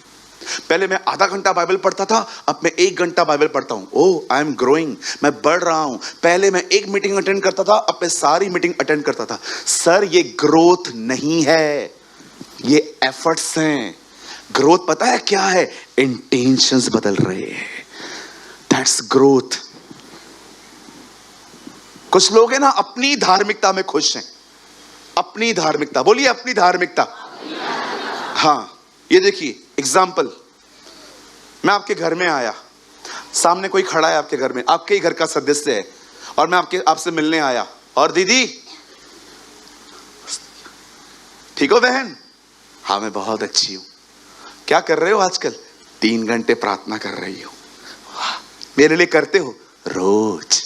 पहले मैं आधा घंटा बाइबल पढ़ता था, अब मैं 1 घंटा बाइबल पढ़ता हूं, आई एम ग्रोइंग, मैं बढ़ रहा हूं। पहले मैं 1 मीटिंग अटेंड करता था, अब मैं सारी मीटिंग अटेंड करता था। सर ये ग्रोथ नहीं है, ये एफर्ट्स हैं। ग्रोथ पता है क्या है? इंटेंशंस बदल रहे हैं, दैट्स ग्रोथ। कुछ लोग हैं ना अपनी धार्मिकता में खुश हैं, अपनी धार्मिकता, बोलिए अपनी धार्मिकता। हाँ, ये देखिए एग्जाम्पल, मैं आपके घर में आया, सामने कोई खड़ा है आपके घर में, आपके ही घर का सदस्य है, और मैं आपसे मिलने आया, और दीदी ठीक हो बहन? हाँ मैं बहुत अच्छी हूं। क्या कर रहे हो आजकल? 3 घंटे प्रार्थना कर रही हो। मेरे लिए करते हो? रोज।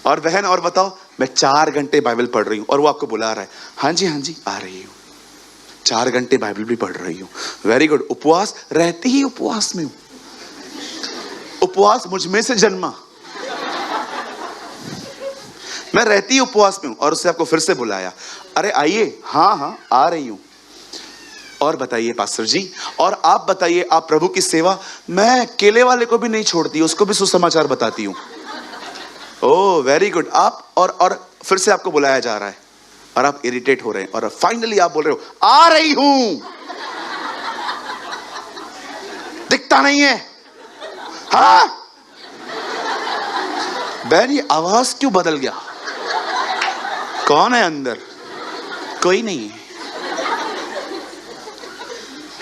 और बहन और बताओ? मैं 4 घंटे बाइबल पढ़ रही हूं। और वो आपको बुला रहा है, हाँ जी आ रही हूं, 4 घंटे बाइबल भी पढ़ रही हूं, वेरी गुड। उपवास? रहती ही उपवास में हूं, उपवास मुझ में से जन्मा, मैं रहती ही उपवास में हूं। और उससे आपको फिर से बुलाया, अरे आइए, हाँ आ रही हूं। और बताइए पास्टर जी, और आप बताइए, आप प्रभु की सेवा? मैं केले वाले को भी नहीं छोड़ती, उसको भी सुसमाचार बताती हूं। Oh very good. आप और फिर से आपको बुलाया जा रहा है और आप इरिटेट हो रहे हैं, और फाइनली आप बोल रहे हो आ रही हूं, दिखता नहीं है। हाँ बहन, ये आवाज क्यों बदल गया? कौन है अंदर? कोई नहीं है।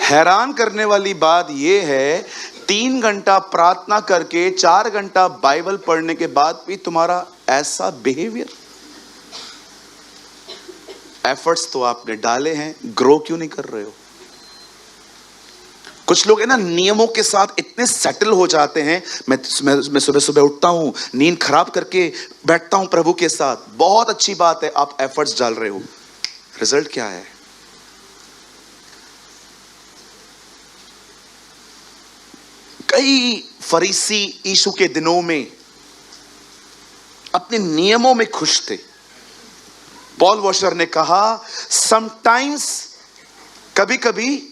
हैरान करने वाली बात यह है, 3 घंटा प्रार्थना करके 4 घंटा बाइबल पढ़ने के बाद भी तुम्हारा ऐसा बिहेवियर। एफर्ट्स तो आपने डाले हैं, ग्रो क्यों नहीं कर रहे हो? कुछ लोग है ना नियमों के साथ इतने सेटल हो जाते हैं। मैं सुबह सुबह उठता हूं, नींद खराब करके बैठता हूं प्रभु के साथ। बहुत अच्छी बात है, आप एफर्ट्स डाल रहे हो, रिजल्ट क्या है? कई फरीसी यीशु के दिनों में अपने नियमों में खुश थे। पॉल वॉशर ने कहा, समटाइम्स, कभी कभी,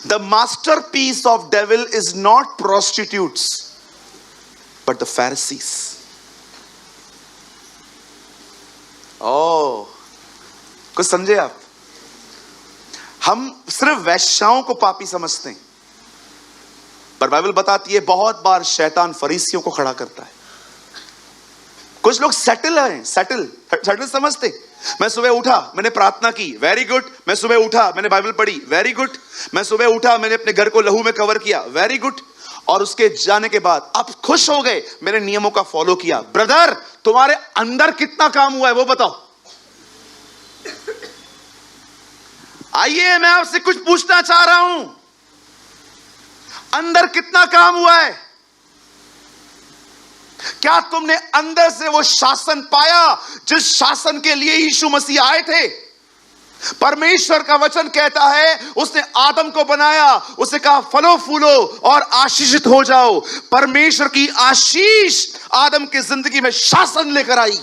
the masterpiece of devil is not prostitutes but the Pharisees. ओ, कुछ समझे आप? हम सिर्फ वैश्याओं को पापी समझते हैं, पर बाइबल बताती है बहुत बार शैतान फरीसियों को खड़ा करता है। कुछ लोग सेटल हैं, सेटल समझते। मैं सुबह उठा, मैंने प्रार्थना की, वेरी गुड। मैं सुबह उठा, मैंने बाइबल पढ़ी, वेरी गुड। मैं सुबह उठा, मैंने अपने घर को लहू में कवर किया, वेरी गुड। और उसके जाने के बाद आप खुश हो गए, मैंने नियमों का फॉलो किया। ब्रदर, तुम्हारे अंदर कितना काम हुआ है वो बताओ। आइए, मैं आपसे कुछ पूछना चाह रहा हूं, अंदर कितना काम हुआ है? क्या तुमने अंदर से वो शासन पाया जिस शासन के लिए यीशु मसीह आए थे? परमेश्वर का वचन कहता है, उसने आदम को बनाया, उसने कहा फलो फूलो और आशीषित हो जाओ। परमेश्वर की आशीष आदम की जिंदगी में शासन लेकर आई।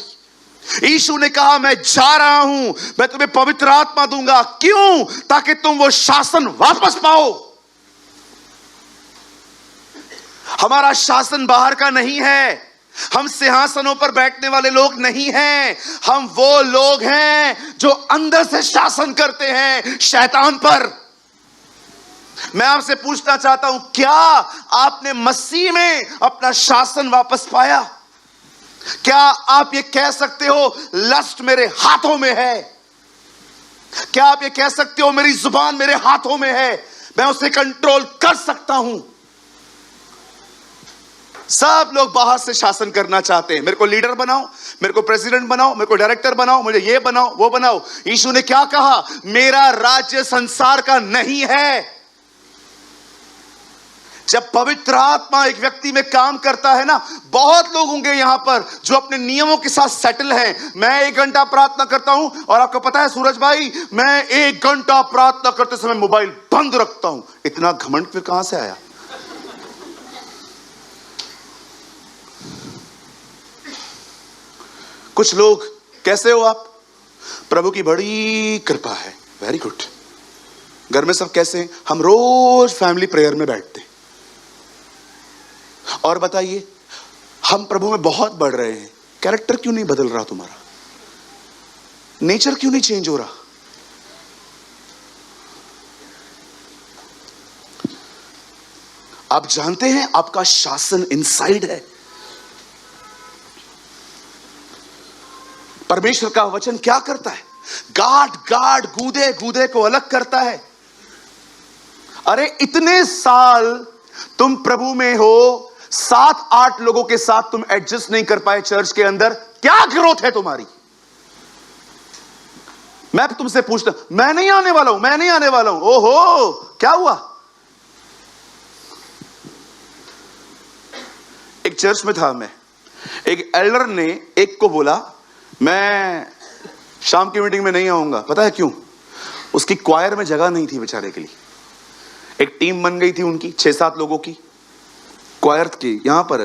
यीशु ने कहा, मैं जा रहा हूं, मैं तुम्हें पवित्र आत्मा दूंगा। क्यों? ताकि तुम वो शासन वापस पाओ। हमारा शासन बाहर का नहीं है, हम सिंहासनों पर बैठने वाले लोग नहीं हैं। हम वो लोग हैं जो अंदर से शासन करते हैं शैतान पर। मैं आपसे पूछना चाहता हूं, क्या आपने मसीह में अपना शासन वापस पाया? क्या आप ये कह सकते हो, लस्ट मेरे हाथों में है? क्या आप ये कह सकते हो, मेरी जुबान मेरे हाथों में है, मैं उसे कंट्रोल कर सकता हूं? सब लोग बाहर से शासन करना चाहते हैं। मेरे को लीडर बनाओ, मेरे को प्रेसिडेंट बनाओ, मेरे को डायरेक्टर बनाओ, मुझे ये बनाओ वो बनाओ। यीशु ने क्या कहा? मेरा राज्य संसार का नहीं है। जब पवित्र आत्मा एक व्यक्ति में काम करता है ना, बहुत लोग होंगे यहां पर जो अपने नियमों के साथ सेटल हैं। मैं 1 घंटा प्रार्थना करता हूं, और आपको पता है सूरज भाई, मैं 1 घंटा प्रार्थना करते समय मोबाइल बंद रखता हूं। इतना घमंड फिर कहां से आया? कुछ लोग, कैसे हो आप? प्रभु की बड़ी कृपा है, वेरी गुड। घर में सब कैसे हैं? हम रोज फैमिली प्रेयर में बैठते हैं। और बताइए, हम प्रभु में बहुत बढ़ रहे हैं, कैरेक्टर क्यों नहीं बदल रहा तुम्हारा? नेचर क्यों नहीं चेंज हो रहा? आप जानते हैं आपका शासन इनसाइड है। परमेश्वर का वचन क्या करता है? गाड़ गूदे गूदे को अलग करता है। अरे इतने साल तुम प्रभु में हो, 7-8 लोगों के साथ तुम एडजस्ट नहीं कर पाए चर्च के अंदर, क्या ग्रोथ है तुम्हारी? मैं तुमसे पूछता, मैं नहीं आने वाला हूं, मैं नहीं आने वाला हूं। ओहो, क्या हुआ? एक चर्च में था मैं, एक एल्डर ने एक को बोला, मैं शाम की मीटिंग में नहीं आऊंगा। पता है क्यों? उसकी क्वायर में जगह नहीं थी बेचारे के लिए। एक टीम बन गई थी उनकी, 6-7 लोगों की क्वायर की। यहां पर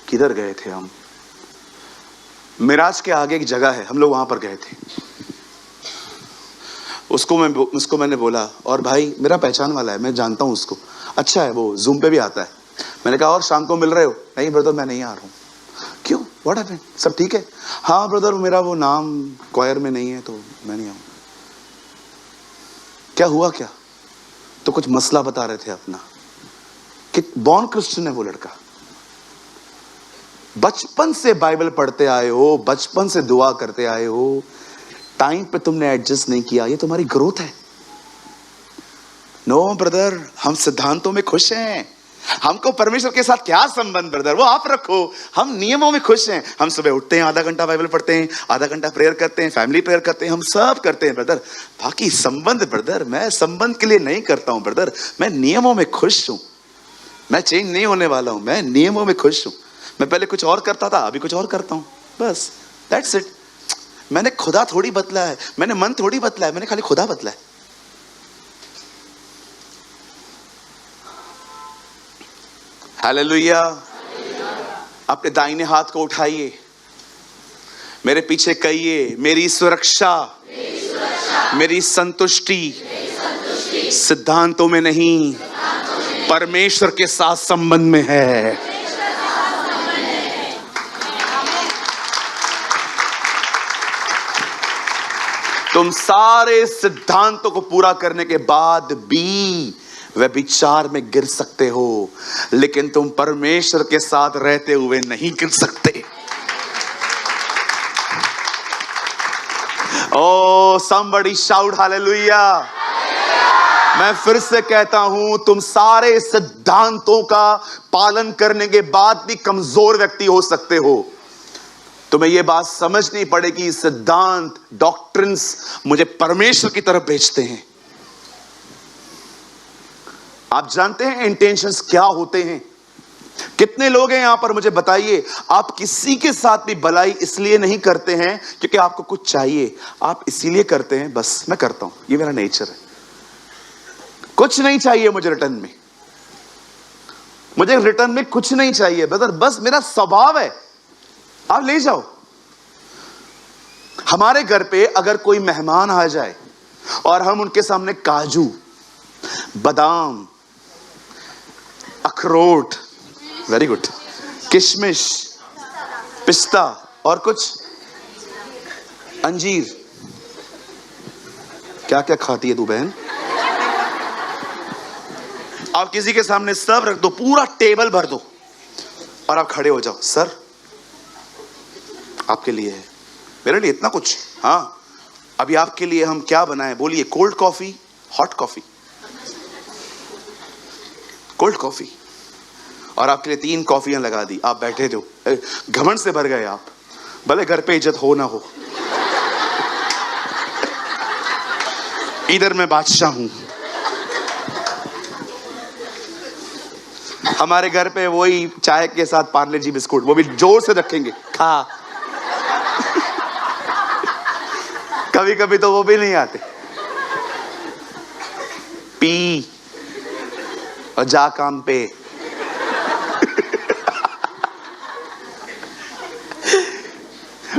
किधर गए थे हम? मिराज के आगे एक जगह है, हम लोग वहां पर गए थे। उसको मैंने बोला, और भाई मेरा पहचान वाला है, मैं जानता हूं उसको, अच्छा है, वो जूम पे भी आता है। मैंने कहा, और शाम को मिल रहे हो? नहीं ब्रदर, मैं नहीं आ रहा हूं। क्यों? What happened? सब ठीक है? हाँ ब्रदर, मेरा वो नाम क्वायर में नहीं है तो मैं नहीं आऊंगा। क्या हुआ? क्या? तो कुछ मसला बता रहे थे अपना, कि बॉर्न क्रिश्चियन है वो लड़का, बचपन से बाइबल पढ़ते आए हो, बचपन से दुआ करते आए हो, टाइम पे तुमने एडजस्ट नहीं किया। ये तुम्हारी ग्रोथ है। नो ब्रदर, हम सिद्धांतों में खुश हैं। हमको परमेश्वर के साथ क्या संबंध ब्रदर, वो आप रखो, हम नियमों में खुश हैं। हम सुबह उठते हैं, आधा घंटा बाइबल पढ़ते हैं, आधा घंटा प्रेयर करते हैं, फैमिली प्रेयर करते हैं, हम सब करते हैं ब्रदर। बाकी संबंध ब्रदर, मैं संबंध के लिए नहीं करता हूं ब्रदर, मैं नियमों में खुश हूं। मैं चेंज नहीं होने वाला हूं, मैं नियमों में खुश हूं। मैं पहले कुछ और करता था, अभी कुछ और करता हूं, बस दैट्स इट। मैंने खुदा थोड़ी बदला है, मैंने मन थोड़ी बदला है, मैंने खाली खुदा बदला है। हालेलुया। अपने दाहिने हाथ को उठाइए, मेरे पीछे कहिए, मेरी सुरक्षा, मेरी संतुष्टि सिद्धांतों में नहीं, परमेश्वर के साथ संबंध में है। तुम सारे सिद्धांतों को पूरा करने के बाद भी व्यभिचार में गिर सकते हो, लेकिन तुम परमेश्वर के साथ रहते हुए नहीं गिर सकते। ओ somebody shout hallelujah। मैं फिर से कहता हूं, तुम सारे सिद्धांतों का पालन करने के बाद भी कमजोर व्यक्ति हो सकते हो। तुम्हें यह बात समझनी पड़ेगी, सिद्धांत, डॉक्ट्रिन्स मुझे परमेश्वर की तरफ भेजते हैं। आप जानते हैं इंटेंशंस क्या होते हैं? कितने लोग हैं यहां पर, मुझे बताइए, आप किसी के साथ भी भलाई इसलिए नहीं करते हैं क्योंकि आपको कुछ चाहिए, आप इसीलिए करते हैं, बस मैं करता हूं, ये मेरा नेचर है, कुछ नहीं चाहिए मुझे रिटर्न में, मुझे रिटर्न में कुछ नहीं चाहिए ब्रदर, बस मेरा स्वभाव है, आप ले जाओ। हमारे घर पे अगर कोई मेहमान आ जाए और हम उनके सामने काजू, बादाम, अखरोट, वेरी गुड, किशमिश, पिस्ता और कुछ अंजीर, क्या क्या खाती है तू बहन, आप किसी के सामने सब रख दो, पूरा टेबल भर दो और आप खड़े हो जाओ, सर आपके लिए है, मेरे लिए इतना कुछ, हाँ अभी आपके लिए हम क्या बनाएं, बोलिए, cold coffee, hot coffee, cold coffee, और आपके लिए 3 कॉफियां लगा दी, आप बैठे थे, घमंड से भर गए आप, भले घर पे इज्जत हो ना हो, इधर मैं बादशाह हूं। हमारे घर पे वही चाय के साथ पार्ले जी बिस्कुट, वो भी जोर से रखेंगे, खा। कभी कभी तो वो भी नहीं आते, पी और जा काम पे।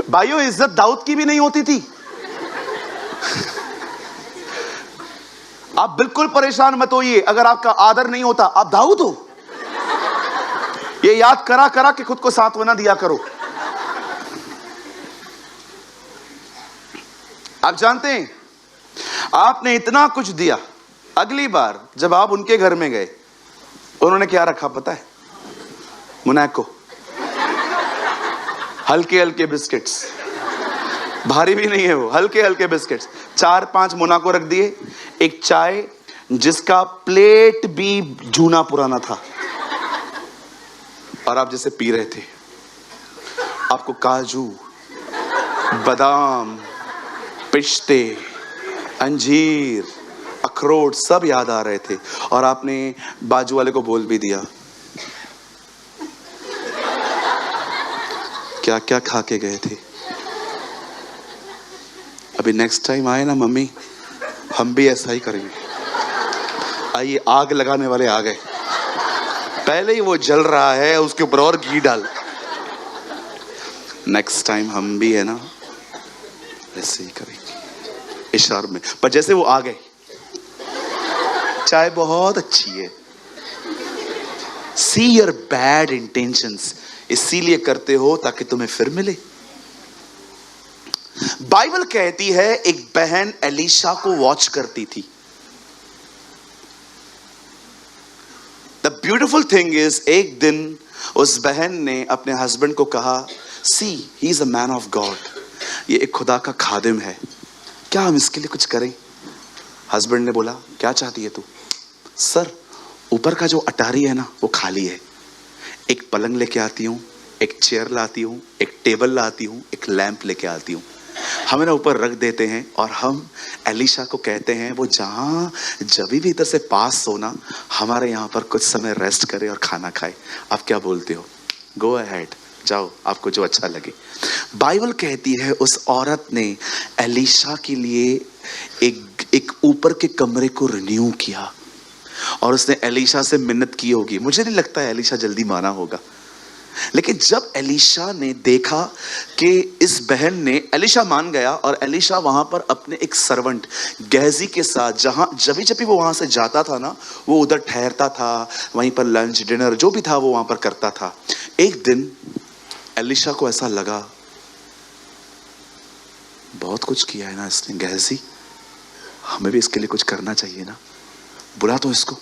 भाइयों, इज्जत दाऊद की भी नहीं होती थी। आप बिल्कुल परेशान मत होइए, अगर आपका आदर नहीं होता, आप दाऊद हो, ये याद करा करा के खुद को सांत्वना दिया करो। आप जानते हैं, आपने इतना कुछ दिया, अगली बार जब आप उनके घर में गए, उन्होंने क्या रखा पता है? मुनाको, हल्के हल्के बिस्किट्स, भारी भी नहीं है वो, हल्के हल्के बिस्किट्स, 4-5 मोनाको रख दिए, एक चाय जिसका प्लेट भी जूना पुराना था, और आप जैसे पी रहे थे, आपको काजू, बादाम, पिस्ते, अंजीर, अखरोट सब याद आ रहे थे, और आपने बाजू वाले को बोल भी दिया, क्या क्या खा के गए थे। अभी नेक्स्ट टाइम आए ना मम्मी, हम भी ऐसा ही करेंगे। आइए, आग लगाने वाले आ गए, पहले ही वो जल रहा है, उसके ऊपर और घी डाल। नेक्स्ट टाइम हम भी है ना ऐसे ही करेंगे, इशारे में। पर जैसे वो आ गए, चाय बहुत अच्छी है, सी योर बैड इंटेंशंस, इसीलिए करते हो ताकि तुम्हें फिर मिले। बाइबल कहती है एक बहन एलीशा को वॉच करती थी। द ब्यूटिफुल थिंग इज, एक दिन उस बहन ने अपने हस्बैंड को कहा, see he is a man of God, ये एक खुदा का खादिम है, क्या हम इसके लिए कुछ करें? हस्बैंड ने बोला, क्या चाहती है तू? सर ऊपर का जो अटारी है ना वो खाली है, एक पलंग लेके आती हूँ, एक चेयर लाती हूँ, एक टेबल लाती हूँ, एक लैंप लेके आती हूँ, हमें ना ऊपर रख देते हैं और हम एलिशा को कहते हैं वो जहाँ जब भी इधर से पास हो ना हमारे यहाँ पर कुछ समय रेस्ट करे और खाना खाए। आप क्या बोलते हो? गो अहेड, जाओ, आपको जो अच्छा लगे। बाइबल कहती है उस औरत ने एलिशा के लिए एक ऊपर के कमरे को रिन्यू किया और उसने एलिशा से मिन्नत की होगी। मुझे नहीं लगता है एलिशा जल्दी माना होगा, लेकिन जब एलिशा ने देखा कि इस बहन ने, एलिशा मान गया और एलिशा वहां पर अपने एक सर्वेंट गेहजी के साथ, जहां जब भी वो वहां से जाता था ना वो उधर ठहरता था, वहीं पर लंच डिनर जो भी था वो वहां पर करता था। एक दिन एलिशा को ऐसा लगा बहुत कुछ किया है ना इसने गेहजी, हमें भी इसके लिए कुछ करना चाहिए ना, बुला तो इसको।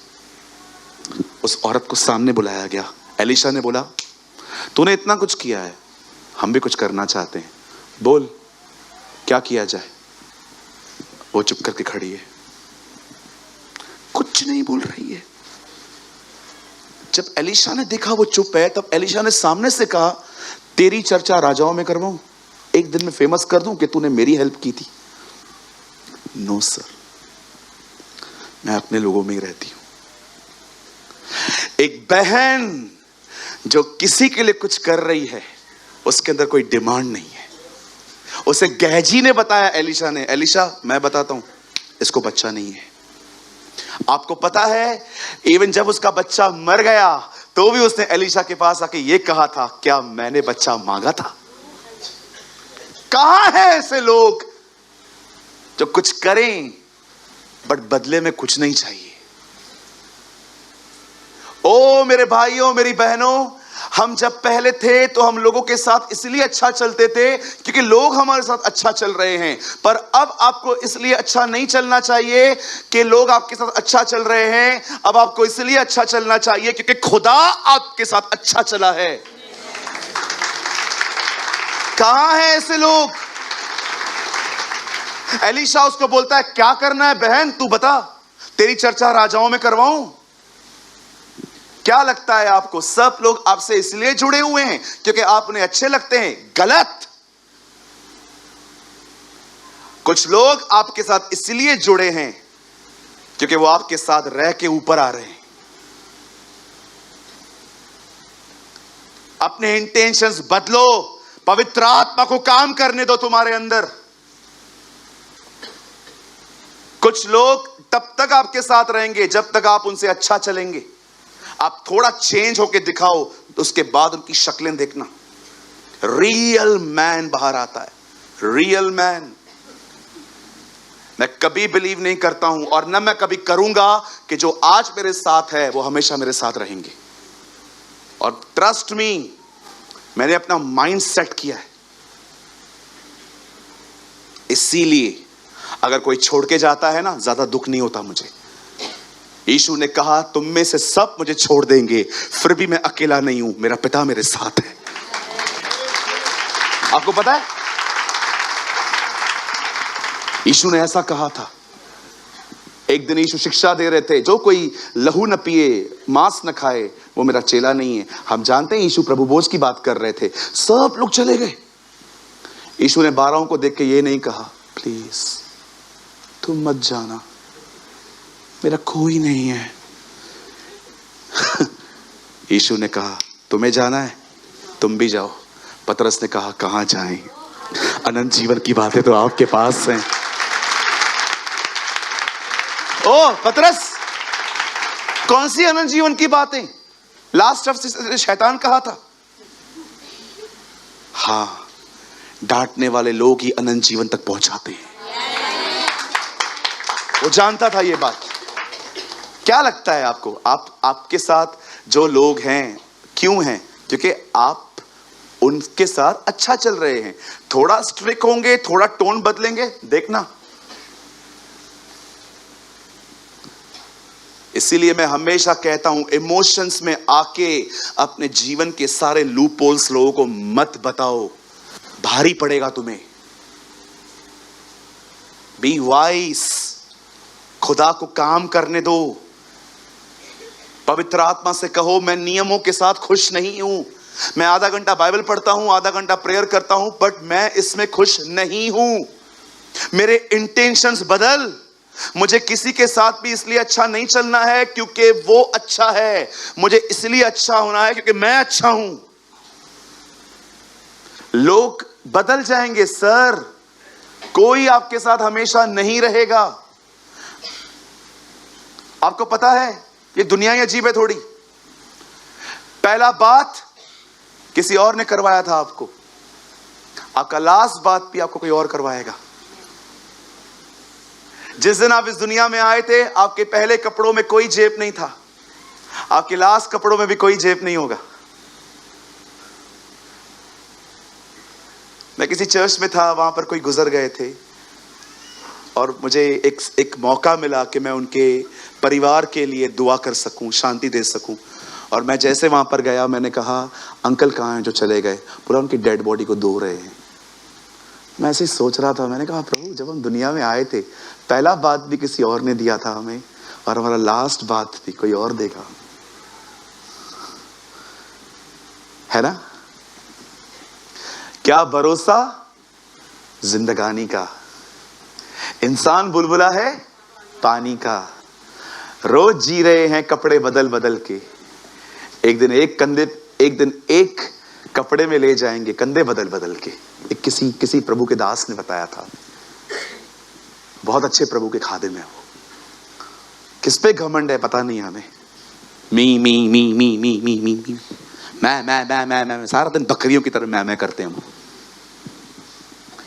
उस औरत को सामने बुलाया गया। एलिशा ने बोला तूने इतना कुछ किया है, हम भी कुछ करना चाहते हैं, बोल क्या किया जाए। वो चुप करके खड़ी है, कुछ नहीं बोल रही है। जब एलिशा ने देखा वो चुप है तब एलिशा ने सामने से कहा तेरी चर्चा राजाओं में करवाऊं, एक दिन में फेमस कर दूं कि तूने मेरी हेल्प की थी। नो सर, मैं अपने लोगों में ही रहती हूं। एक बहन जो किसी के लिए कुछ कर रही है उसके अंदर कोई डिमांड नहीं है। उसे गेहजी ने बताया, एलिशा ने, एलिशा मैं बताता हूं इसको बच्चा नहीं है। आपको पता है इवन जब उसका बच्चा मर गया तो भी उसने एलिशा के पास आके ये कहा था क्या मैंने बच्चा मांगा था? कहां है ऐसे लोग जो कुछ करें बट बदले में कुछ नहीं चाहिए? ओ मेरे भाइयों मेरी बहनों, हम जब पहले थे तो हम लोगों के साथ इसलिए अच्छा चलते थे क्योंकि लोग हमारे साथ अच्छा चल रहे हैं, पर अब आपको इसलिए अच्छा नहीं चलना चाहिए कि लोग आपके साथ अच्छा चल रहे हैं। अब आपको इसलिए अच्छा चलना चाहिए क्योंकि खुदा आपके साथ अच्छा चला है। कहां है ऐसे लोग? एलिशा उसको बोलता है क्या करना है बहन तू बता, तेरी चर्चा राजाओं में करवाऊं? क्या लगता है आपको सब लोग आपसे इसलिए जुड़े हुए हैं क्योंकि आप उन्हें अच्छे लगते हैं? गलत। कुछ लोग आपके साथ इसलिए जुड़े हैं क्योंकि वो आपके साथ रह के ऊपर आ रहे हैं। अपने इंटेंशंस बदलो, पवित्र आत्मा को काम करने दो तुम्हारे अंदर। कुछ लोग तब तक आपके साथ रहेंगे जब तक आप उनसे अच्छा चलेंगे। आप थोड़ा चेंज होके दिखाओ तो उसके बाद उनकी शक्लें देखना, रियल मैन बाहर आता है। Real man. मैं कभी बिलीव नहीं करता हूं और न मैं कभी करूंगा कि जो आज मेरे साथ है वो हमेशा मेरे साथ रहेंगे। और ट्रस्ट मी, मैंने अपना माइंड सेट किया है। इसीलिए अगर कोई छोड़ के जाता है ना ज्यादा दुख नहीं होता मुझे। यीशु ने कहा तुम में से सब मुझे छोड़ देंगे फिर भी मैं अकेला नहीं हूं, मेरा पिता मेरे साथ है। आपको पता है यीशु ने ऐसा कहा था। एक दिन यीशु शिक्षा दे रहे थे, जो कोई लहू न पिए मांस न खाए वो मेरा चेला नहीं है। हम जानते हैं यीशु प्रभु भोज की बात कर रहे थे, सब लोग चले गए। यीशु ने 12 को देख के ये नहीं कहा प्लीज तुम मत जाना, मेरा कोई नहीं है। यीशु ने कहा तुम्हें जाना है तुम भी जाओ। पतरस ने कहा कहां जाएं, अनंत जीवन की बातें तो आपके पास हैं। ओ पतरस, कौन सी अनंत जीवन की बातें? लास्ट ऑफ शैतान कहा था। हां, डांटने वाले लोग ही अनंत जीवन तक पहुंचाते हैं। वो जानता था ये बात। क्या लगता है आपको आपके साथ जो लोग हैं क्यों हैं? क्योंकि आप उनके साथ अच्छा चल रहे हैं। थोड़ा स्ट्रिक्ट होंगे, थोड़ा टोन बदलेंगे, देखना। इसीलिए मैं हमेशा कहता हूं इमोशंस में आके अपने जीवन के सारे लूप होल्स लोगों को मत बताओ, भारी पड़ेगा तुम्हें। बी वाइज, खुदा को काम करने दो। पवित्र आत्मा से कहो, मैं नियमों के साथ खुश नहीं हूं। मैं आधा घंटा बाइबल पढ़ता हूं, आधा घंटा प्रेयर करता हूं, बट मैं इसमें खुश नहीं हूं। मेरे इंटेंशंस बदल। मुझे किसी के साथ भी इसलिए अच्छा नहीं चलना है क्योंकि वो अच्छा है, मुझे इसलिए अच्छा होना है क्योंकि मैं अच्छा हूं। लोग बदल जाएंगे सर, कोई आपके साथ हमेशा नहीं रहेगा। आपको पता है ये दुनिया ही अजीब है थोड़ी। पहला बात किसी और ने करवाया था आपको, आपका लास्ट बात भी आपको कोई और करवाएगा। जिस दिन आप इस दुनिया में आए थे, आपके पहले कपड़ों में कोई जेब नहीं था, आपके लास्ट कपड़ों में भी कोई जेब नहीं होगा। मैं किसी चर्च में था, वहां पर कोई गुजर गए थे और मुझे एक मौका मिला कि मैं उनके परिवार के लिए दुआ कर सकूं, शांति दे सकूं। और मैं जैसे वहां पर गया, मैंने कहा अंकल कहाँ हैं जो चले गए? पूरा उनकी डेड बॉडी को धो रहे हैं। मैं ऐसे ही सोच रहा था, मैंने कहा प्रभु, जब हम दुनिया में आए थे पहला बात भी किसी और ने दिया था हमें, और हमारा लास्ट बात भी कोई और देगा, है ना? क्या भरोसा जिंदगानी का। इंसान बुलबुला है पानी का, रोज जी रहे हैं कपड़े बदल बदल के। एक दिन एक कपड़े में ले जाएंगे, कंधे बदल बदल के। एक किसी प्रभु के दास ने बताया था, बहुत अच्छे प्रभु के खादिम है वो। किस पे घमंड है पता नहीं हमें। मी मी मी मी मी मी मी मी मैं सारा दिन बकरियों की तरह मैं करते हैं।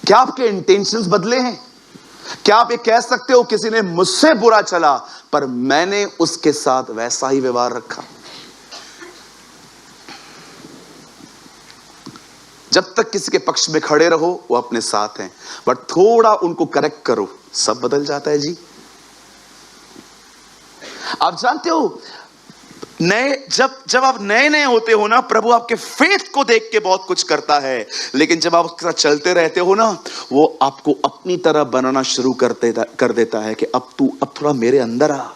क्या आपके इंटेंशंस बदले हैं? क्या आप ये कह सकते हो किसी ने मुझसे बुरा चला पर मैंने उसके साथ वैसा ही व्यवहार रखा? जब तक किसी के पक्ष में खड़े रहो वो अपने साथ हैं, बट थोड़ा उनको करेक्ट करो, सब बदल जाता है जी। आप जानते हो, जब आप नए होते हो ना, प्रभु आपके फेथ को देख के बहुत कुछ करता है। लेकिन जब आप उसके साथ चलते रहते हो ना, वो आपको अपनी तरह बनाना शुरू कर देता है कि अब थोड़ा मेरे अंदर आ,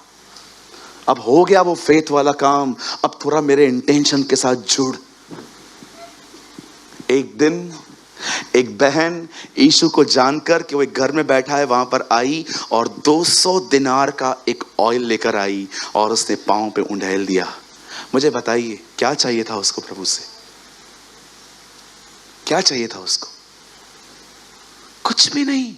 अब हो गया वो फेथ वाला काम, अब थोड़ा मेरे इंटेंशन के साथ जुड़। एक दिन एक बहन यीशु को जानकर कि वो एक घर में बैठा है, वहां पर आई और 200 दिनार का एक ऑयल लेकर आई और उसने पांव पे उंडेल दिया। मुझे बताइए क्या चाहिए था उसको प्रभु से? क्या चाहिए था उसको? कुछ भी नहीं।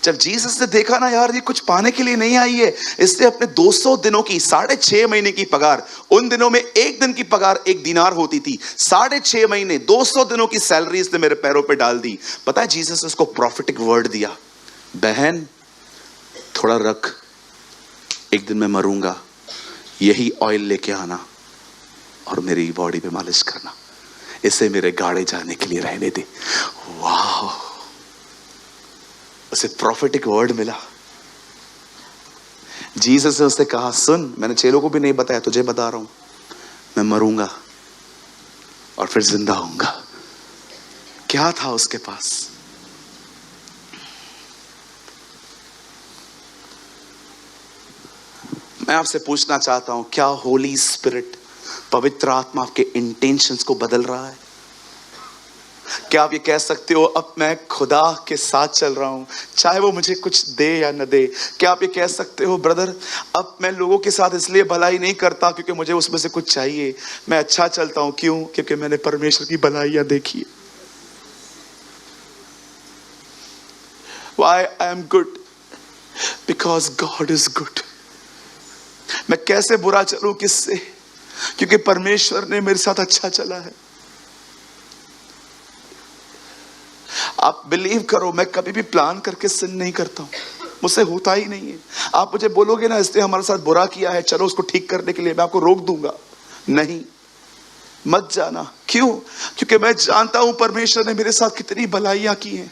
जब जीसस ने देखा ना, यार ये कुछ पाने के लिए नहीं आई है, इसने अपने 200 दिनों की 6.5 महीने की पगार, उन दिनों में एक दिन की पगार 1 दिनार होती थी, 6.5 महीने 200 दिनों की सैलरी इसने मेरे पैरों पे डाल दी। पता है जीसस ने उसको प्रॉफिटिक वर्ड दिया, बहन थोड़ा रख, एक दिन मैं मरूंगा, यही ऑयल लेके आना और मेरी बॉडी पे मालिश करना, इसे मेरे गाड़े जाने के लिए रहने दे। वाह, उसे प्रॉफिटिक वर्ड मिला। जीसस ने उससे कहा, सुन, मैंने चेलों को भी नहीं बताया, तुझे बता रहा हूं, मैं मरूंगा और फिर जिंदा होऊंगा। क्या था उसके पास? मैं आपसे पूछना चाहता हूं, क्या होली स्पिरिट, पवित्र आत्मा आपके इंटेंशंस को बदल रहा है? क्या आप ये कह सकते हो, अब मैं खुदा के साथ चल रहा हूं, चाहे वो मुझे कुछ दे या न दे? क्या आप ये कह सकते हो, ब्रदर अब मैं लोगों के साथ इसलिए भलाई नहीं करता क्योंकि मुझे उसमें से कुछ चाहिए, मैं अच्छा चलता हूं, क्यों? क्योंकि मैंने परमेश्वर की भलाइयां देखी है। Why I am good? Because God is good. मैं कैसे बुरा चलूं? किससे? क्योंकि परमेश्वर ने मेरे साथ अच्छा चला है। आप बिलीव करो, मैं कभी भी प्लान करके सिन नहीं करता हूं, मुझसे होता ही नहीं है। आप मुझे बोलोगे ना इसने हमारे साथ बुरा किया है, चलो उसको ठीक करने के लिए मैं आपको रोक दूंगा, नहीं, मत जाना। क्यों? क्योंकि मैं जानता हूं परमेश्वर ने मेरे साथ कितनी भलाइयां की हैं।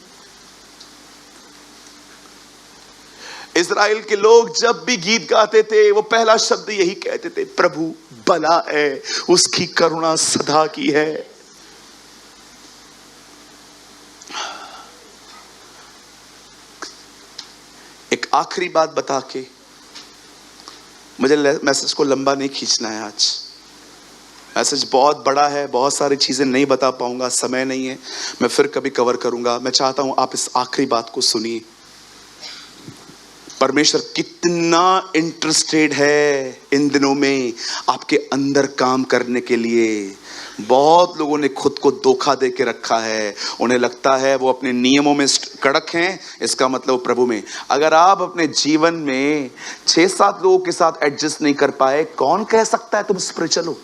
इजराइल के लोग जब भी गीत गाते थे, वो पहला शब्द यही कहते थे, प्रभु भला है, उसकी करुणा सदा की है। एक आखिरी बात बता के मुझे मैसेज को लंबा नहीं खींचना है आज। मैसेज बहुत बड़ा है, बहुत सारी चीजें नहीं बता पाऊंगा, समय नहीं है, मैं फिर कभी कवर करूंगा। मैं चाहता हूं आप इस आखिरी बात को सुनिए। परमेश्वर कितना इंटरेस्टेड है इन दिनों में आपके अंदर काम करने के लिए। बहुत लोगों ने खुद को धोखा दे के रखा है, उन्हें लगता है वो अपने नियमों में कड़क हैं, इसका मतलब प्रभु में। अगर आप अपने जीवन में 6-7 लोगों के साथ एडजस्ट नहीं कर पाए, कौन कह सकता है तुम स्पिरिचुअल हो?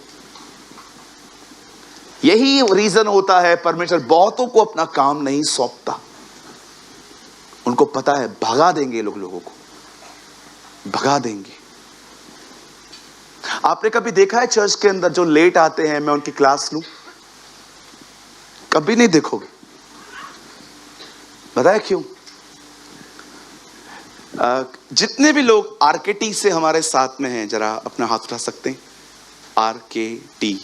यही रीजन होता है परमेश्वर बहुतों को अपना काम नहीं सौंपता। उनको पता है भगा देंगे लोगों को भगा देंगे। आपने कभी देखा है चर्च के अंदर जो लेट आते हैं मैं उनकी क्लास लूं? कभी नहीं देखोगे। बताया क्यों? जितने भी लोग आरकेटी से हमारे साथ में हैं जरा अपना हाथ उठा सकते हैं। आरकेटी,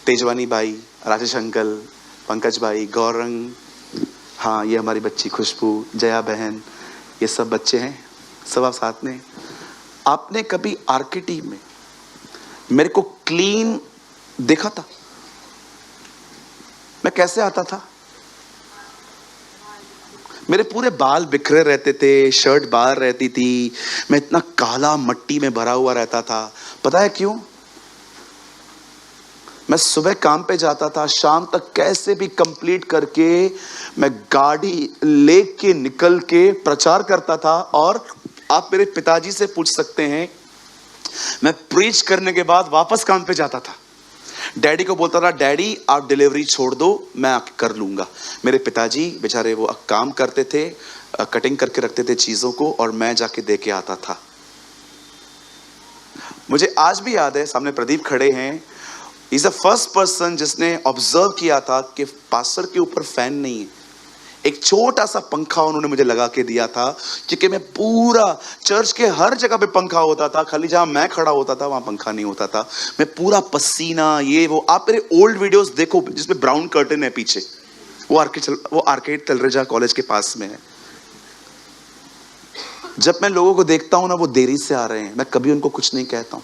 तेजवानी भाई, राजेश अंकल, पंकज भाई, गौरंग, हाँ ये हमारी बच्ची खुशबू, जया बहन, ये सब बच्चे हैं, सब आप साथ में। आपने कभी आरकेटी में मेरे को क्लीन देखा था? मैं कैसे आता था? मेरे पूरे बाल बिखरे रहते थे, शर्ट बाहर रहती थी, मैं इतना काला मट्टी में भरा हुआ रहता था। पता है क्यों? मैं सुबह काम पे जाता था, शाम तक कैसे भी कंप्लीट करके मैं गाड़ी लेके निकल के प्रचार करता था। और आप मेरे पिताजी से पूछ सकते हैं, मैं प्रीच करने के बाद वापस काम पे जाता था। डैडी को बोलता था, डैडी आप डिलीवरी छोड़ दो, मैं आके कर लूंगा। मेरे पिताजी बेचारे वो काम करते थे, कटिंग करके रखते थे चीजों को, और मैं जाके दे के आता था। मुझे आज भी याद है, सामने प्रदीप खड़े हैं, इज द फर्स्ट पर्सन जिसने ऑब्जर्व किया था कि पास्टर के ऊपर फैन नहीं है। एक छोटा सा पंखा उन्होंने मुझे लगा के दिया था, क्योंकि मैं पूरा चर्च के हर जगह पे पंखा होता था, खाली जहां मैं खड़ा होता था वहां पंखा नहीं होता था। मैं पूरा पसीना ये वो, आप मेरे ओल्ड वीडियोस देखो जिसमें ब्राउन कर्टन है पीछे, वो आर्केड तलरेजा कॉलेज के पास में है। जब मैं लोगों को देखता हूं ना वो देरी से आ रहे हैं, मैं कभी उनको कुछ नहीं कहता हूं,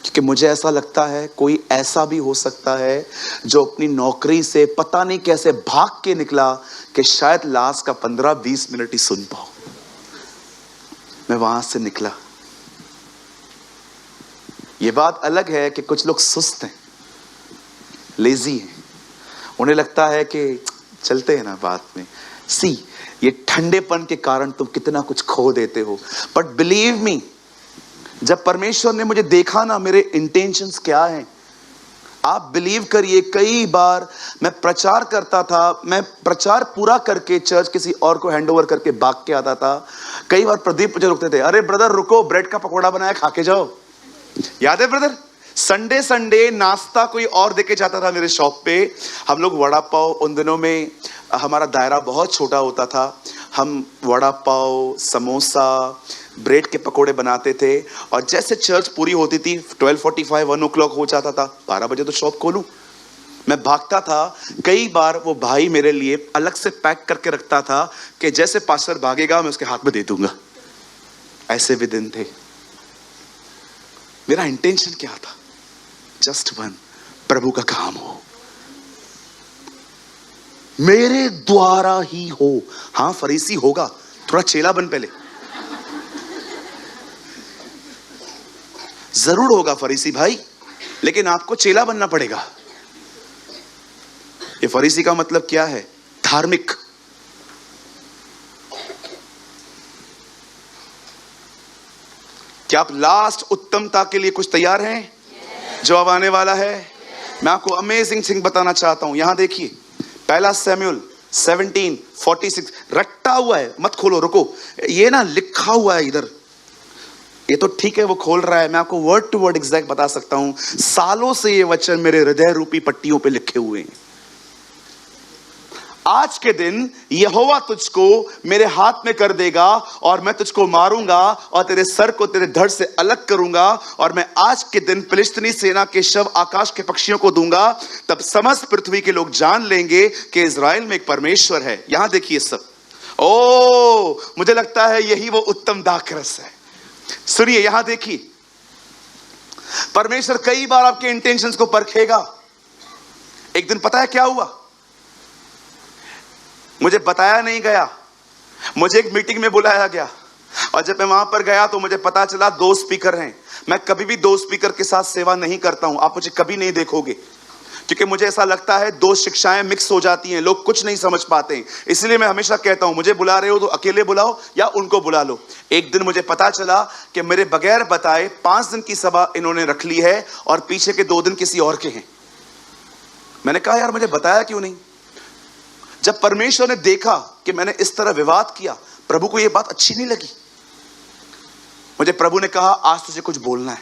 क्योंकि मुझे ऐसा लगता है कोई ऐसा भी हो सकता है जो अपनी नौकरी से पता नहीं कैसे भाग के निकला कि शायद लास्ट का 15-20 मिनट ही सुन पाऊं। मैं वहां से निकला। यह बात अलग है कि कुछ लोग सुस्त हैं, लेजी हैं, उन्हें लगता है कि चलते हैं ना बात में। सी, ये ठंडेपन के कारण तुम कितना कुछ खो देते हो। बट बिलीव मी, जब परमेश्वर ने मुझे देखा ना मेरे इंटेंशंस क्या हैं, आप बिलीव करिए, कई बार मैं प्रचार करता था, मैं प्रचार पूरा करके चर्च किसी और को हैंडओवर करके भाग के आता था। कई बार प्रदीप मुझे रुकते थे, अरे ब्रदर रुको, ब्रेड का पकौड़ा बनाया खा के जाओ। याद है ब्रदर? संडे नाश्ता कोई और देके जाता था मेरे शॉप पे। हम लोग वड़ा पाव, उन दिनों में हमारा दायरा बहुत छोटा होता था, हम वड़ा पाव, समोसा, ब्रेड के पकोड़े बनाते थे। और जैसे चर्च पूरी होती थी 12:45 1 o'clock हो जाता था, 12 बजे तो शॉप खोलूं। मैं भागता था। कई बार वो भाई मेरे लिए अलग से पैक करके रखता था कि जैसे पास्टर भागेगा मैं उसके हाथ में दे दूंगा। ऐसे भी दिन थे। मेरा इंटेंशन क्या था? जस्ट वन, प्रभु का काम हो, मेरे द्वारा ही हो। हां फरीसी होगा, थोड़ा चेला बन पहले, जरूर होगा फरीसी भाई, लेकिन आपको चेला बनना पड़ेगा। ये फरीसी का मतलब क्या है? धार्मिक। क्या आप लास्ट उत्तमता के लिए कुछ तैयार हैं? जो अब आने वाला है। मैं आपको अमेजिंग थिंग बताना चाहता हूं। यहां देखिए, 1 शमूएल 17:46 रट्टा हुआ है, मत खोलो, रुको, ये ना लिखा हुआ है इधर। ये तो ठीक है वो खोल रहा है, मैं आपको वर्ड टू वर्ड एग्जैक्ट बता सकता हूं। सालों से ये वचन मेरे हृदय रूपी पट्टियों पे लिखे हुए हैं। आज के दिन यहोवा तुझको मेरे हाथ में कर देगा और मैं तुझको मारूंगा और तेरे सर को तेरे धड़ से अलग करूंगा, और मैं आज के दिन फिलिस्तीनी सेना के शव आकाश के पक्षियों को दूंगा। तब समस्त पृथ्वी के लोग जान लेंगे कि इजराइल में एक परमेश्वर है। यहां देखिए सब। मुझे लगता है यही वो उत्तम दाखरस है। सुनिए, यहां देखिए, परमेश्वर कई बार आपके इंटेंशंस को परखेगा। एक दिन पता है क्या हुआ, मुझे बताया नहीं गया, मुझे एक मीटिंग में बुलाया गया और जब मैं वहां पर गया तो मुझे पता चला 2 स्पीकर हैं। मैं कभी भी 2 स्पीकर के साथ सेवा नहीं करता हूं, आप मुझे कभी नहीं देखोगे, क्योंकि मुझे ऐसा लगता है 2 शिक्षाएं मिक्स हो जाती हैं, लोग कुछ नहीं समझ पाते हैं। इसलिए मैं हमेशा कहता हूं, मुझे बुला रहे हो तो अकेले बुलाओ या उनको बुला लो। एक दिन मुझे पता चला कि मेरे बगैर बताए 5 दिन की सभा इन्होंने रख ली है और पीछे के 2 दिन किसी और के हैं। मैंने कहा यार मुझे बताया क्यों नहीं। जब परमेश्वर ने देखा कि मैंने इस तरह विवाद किया, प्रभु को यह बात अच्छी नहीं लगी। मुझे प्रभु ने कहा आज तुझे कुछ बोलना है।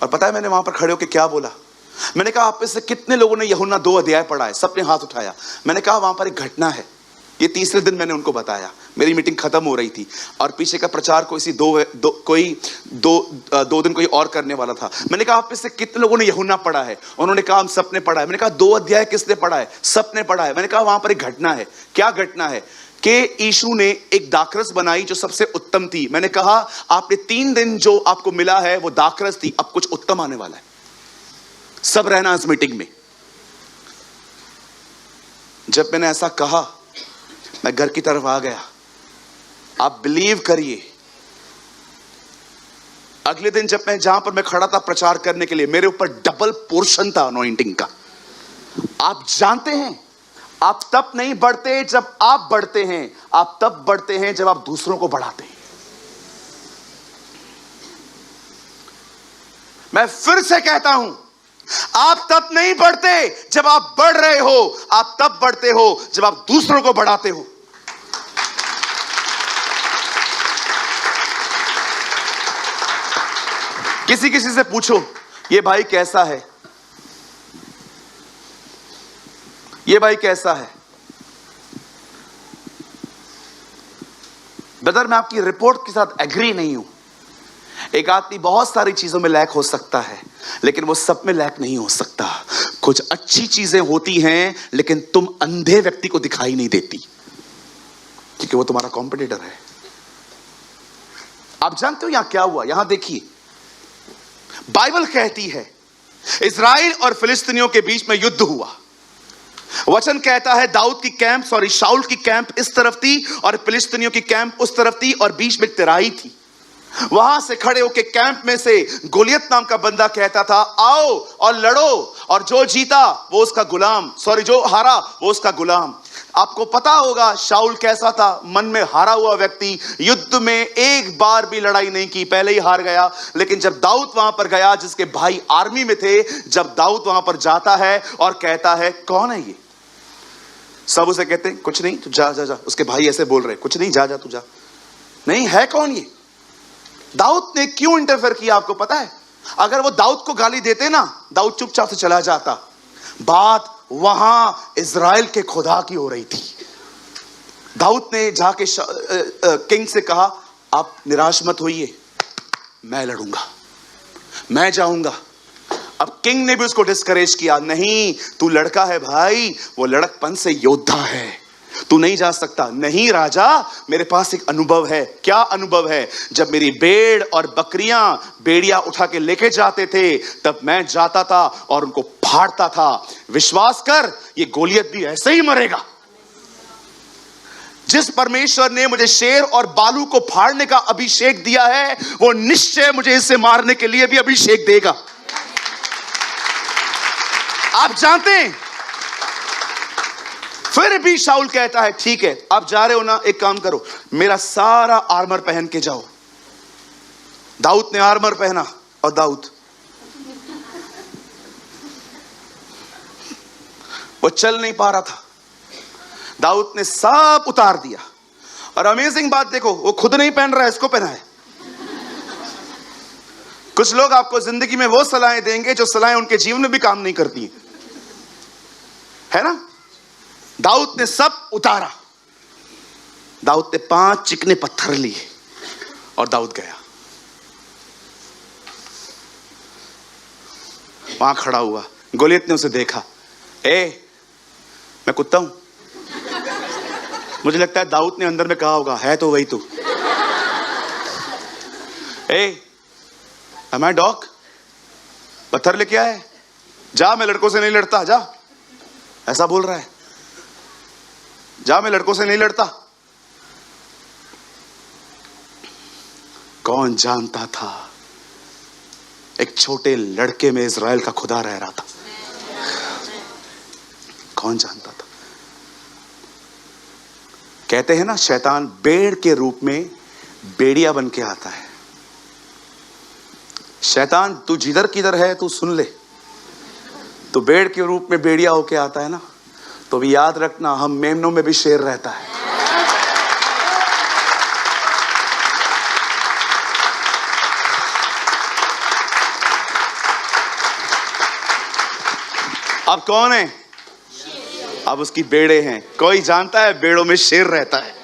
और पता है मैंने वहां पर खड़े होकर क्या बोला? मैंने कहा आप में से कितने लोगों ने यूहन्ना 2 अध्याय पढ़ा है? सबने हाथ उठाया। मैंने कहा वहां पर एक घटना है। ये तीसरे दिन मैंने उनको बताया, मेरी मीटिंग खत्म हो रही थी और पीछे का प्रचार कोई 2 दिन कोई और करने वाला था। मैंने कहा आप में से कितने लोगों ने यूहन्ना पढ़ा है? उन्होंने कहा हम सबने पढ़ा है। मैंने कहा 2 अध्याय किसने पढ़ा है? सबने पढ़ा है। मैंने कहा वहां पर एक घटना है। क्या घटना है? कि यीशु ने एक दाखरस बनाई जो सबसे उत्तम थी। मैंने कहा आपने 3 दिन जो आपको मिला है वो दाखरस थी, अब कुछ उत्तम आने वाला है। सब रहना इस मीटिंग में। जब मैंने ऐसा कहा मैं घर की तरफ आ गया। आप बिलीव करिए, अगले दिन जब मैं जहां पर मैं खड़ा था प्रचार करने के लिए, मेरे ऊपर डबल पोर्शन था अनॉइंटिंग का। आप जानते हैं आप तब नहीं बढ़ते जब आप बढ़ते हैं, आप तब बढ़ते हैं जब आप दूसरों को बढ़ाते हैं। मैं फिर से कहता हूं, आप तब नहीं बढ़ते जब आप बढ़ रहे हो, आप तब बढ़ते हो जब आप दूसरों को बढ़ाते हो। किसी से पूछो ये भाई कैसा है, ये भाई कैसा है। ब्रदर मैं आपकी रिपोर्ट के साथ एग्री नहीं हूं। एक आदमी बहुत सारी चीजों में लैक हो सकता है लेकिन वो सब में लैक नहीं हो सकता। कुछ अच्छी चीजें होती हैं लेकिन तुम अंधे व्यक्ति को दिखाई नहीं देती क्योंकि वो तुम्हारा कॉम्पिटिटर है। आप जानते हो यहां क्या हुआ? यहां देखिए, बाइबल कहती है इस्राएल और फिलिस्तीनियों के बीच में युद्ध हुआ। वचन कहता है शाऊल की कैंप इस तरफ थी और फिलिस्तीनियों की कैंप उस तरफ थी और बीच में तिराई थी। वहां से खड़े होकर कैंप में से गोलियत नाम का बंदा कहता था आओ और लड़ो, और जो जीता वो उसका गुलाम, जो हारा वो उसका गुलाम। आपको पता होगा शाऊल कैसा था, मन में हारा हुआ व्यक्ति, युद्ध में एक बार भी लड़ाई नहीं की, पहले ही हार गया। लेकिन जब दाऊद वहां पर गया, जिसके भाई आर्मी में थे, जब दाऊद वहां पर जाता है और कहता है कौन है ये, सब उसे कहते हैं कुछ नहीं, तू जा जा जा। उसके भाई ऐसे बोल रहे कुछ नहीं, जा जा तू जा। नहीं है कौन ये? दाऊद ने क्यों इंटरफेयर किया आपको पता है? अगर वो दाऊद को गाली देते ना, दाऊद चुपचाप से चला जाता। बात वहां इज़राइल के खुदा की हो रही थी। दाऊद ने जाके किंग से कहा आप निराश मत होइए, मैं लड़ूंगा, मैं जाऊंगा। अब किंग ने भी उसको डिस्करेज किया, नहीं तू लड़का है भाई, वो लड़कपन से योद्धा है, तू नहीं जा सकता। नहीं राजा, मेरे पास एक अनुभव है। क्या अनुभव है? जब मेरी भेड़ और बकरियां बेड़िया उठा के लेके जाते थे तब मैं जाता था और उनको फाड़ता था। विश्वास कर, ये गोलियत भी ऐसे ही मरेगा। जिस परमेश्वर ने मुझे शेर और बालू को फाड़ने का अभिषेक दिया है, वो निश्चय मुझे इसे मारने के लिए भी अभिषेक देगा। आप जानते हैं, फिर भी शाऊल कहता है ठीक है आप जा रहे हो ना, एक काम करो मेरा सारा आर्मर पहन के जाओ। दाऊद ने आर्मर पहना और दाऊद वो चल नहीं पा रहा था। दाऊद ने सब उतार दिया और अमेजिंग बात देखो, वो खुद नहीं पहन रहा है, इसको पहना है। कुछ लोग आपको जिंदगी में वो सलाहें देंगे जो सलाहें उनके जीवन में भी काम नहीं करती है ना। दाऊद ने सब उतारा। दाऊद ने 5 चिकने पत्थर लिए और दाऊद गया। वहां खड़ा हुआ, गोलियत ने उसे देखा, मैं कुत्ता हूं। मुझे लगता है दाऊद ने अंदर में कहा होगा है तो वही तू। एम आई डॉग? पत्थर लेके आए, जा मैं लड़कों से नहीं लड़ता, जा, ऐसा बोल रहा है, जा मैं लड़कों से नहीं लड़ता। कौन जानता था एक छोटे लड़के में इज़राइल का खुदा रह रहा था? कौन जानता था? कहते हैं ना, शैतान भेड़ के रूप में भेड़िया बन के आता है। शैतान तू जिधर किधर है तू सुन ले, तो भेड़ के रूप में भेड़िया होके आता है ना, तो भी याद रखना हम मेमनों में भी शेर रहता है। अब कौन है? अब उसकी बेड़े हैं। कोई जानता है बेड़ों में शेर रहता है।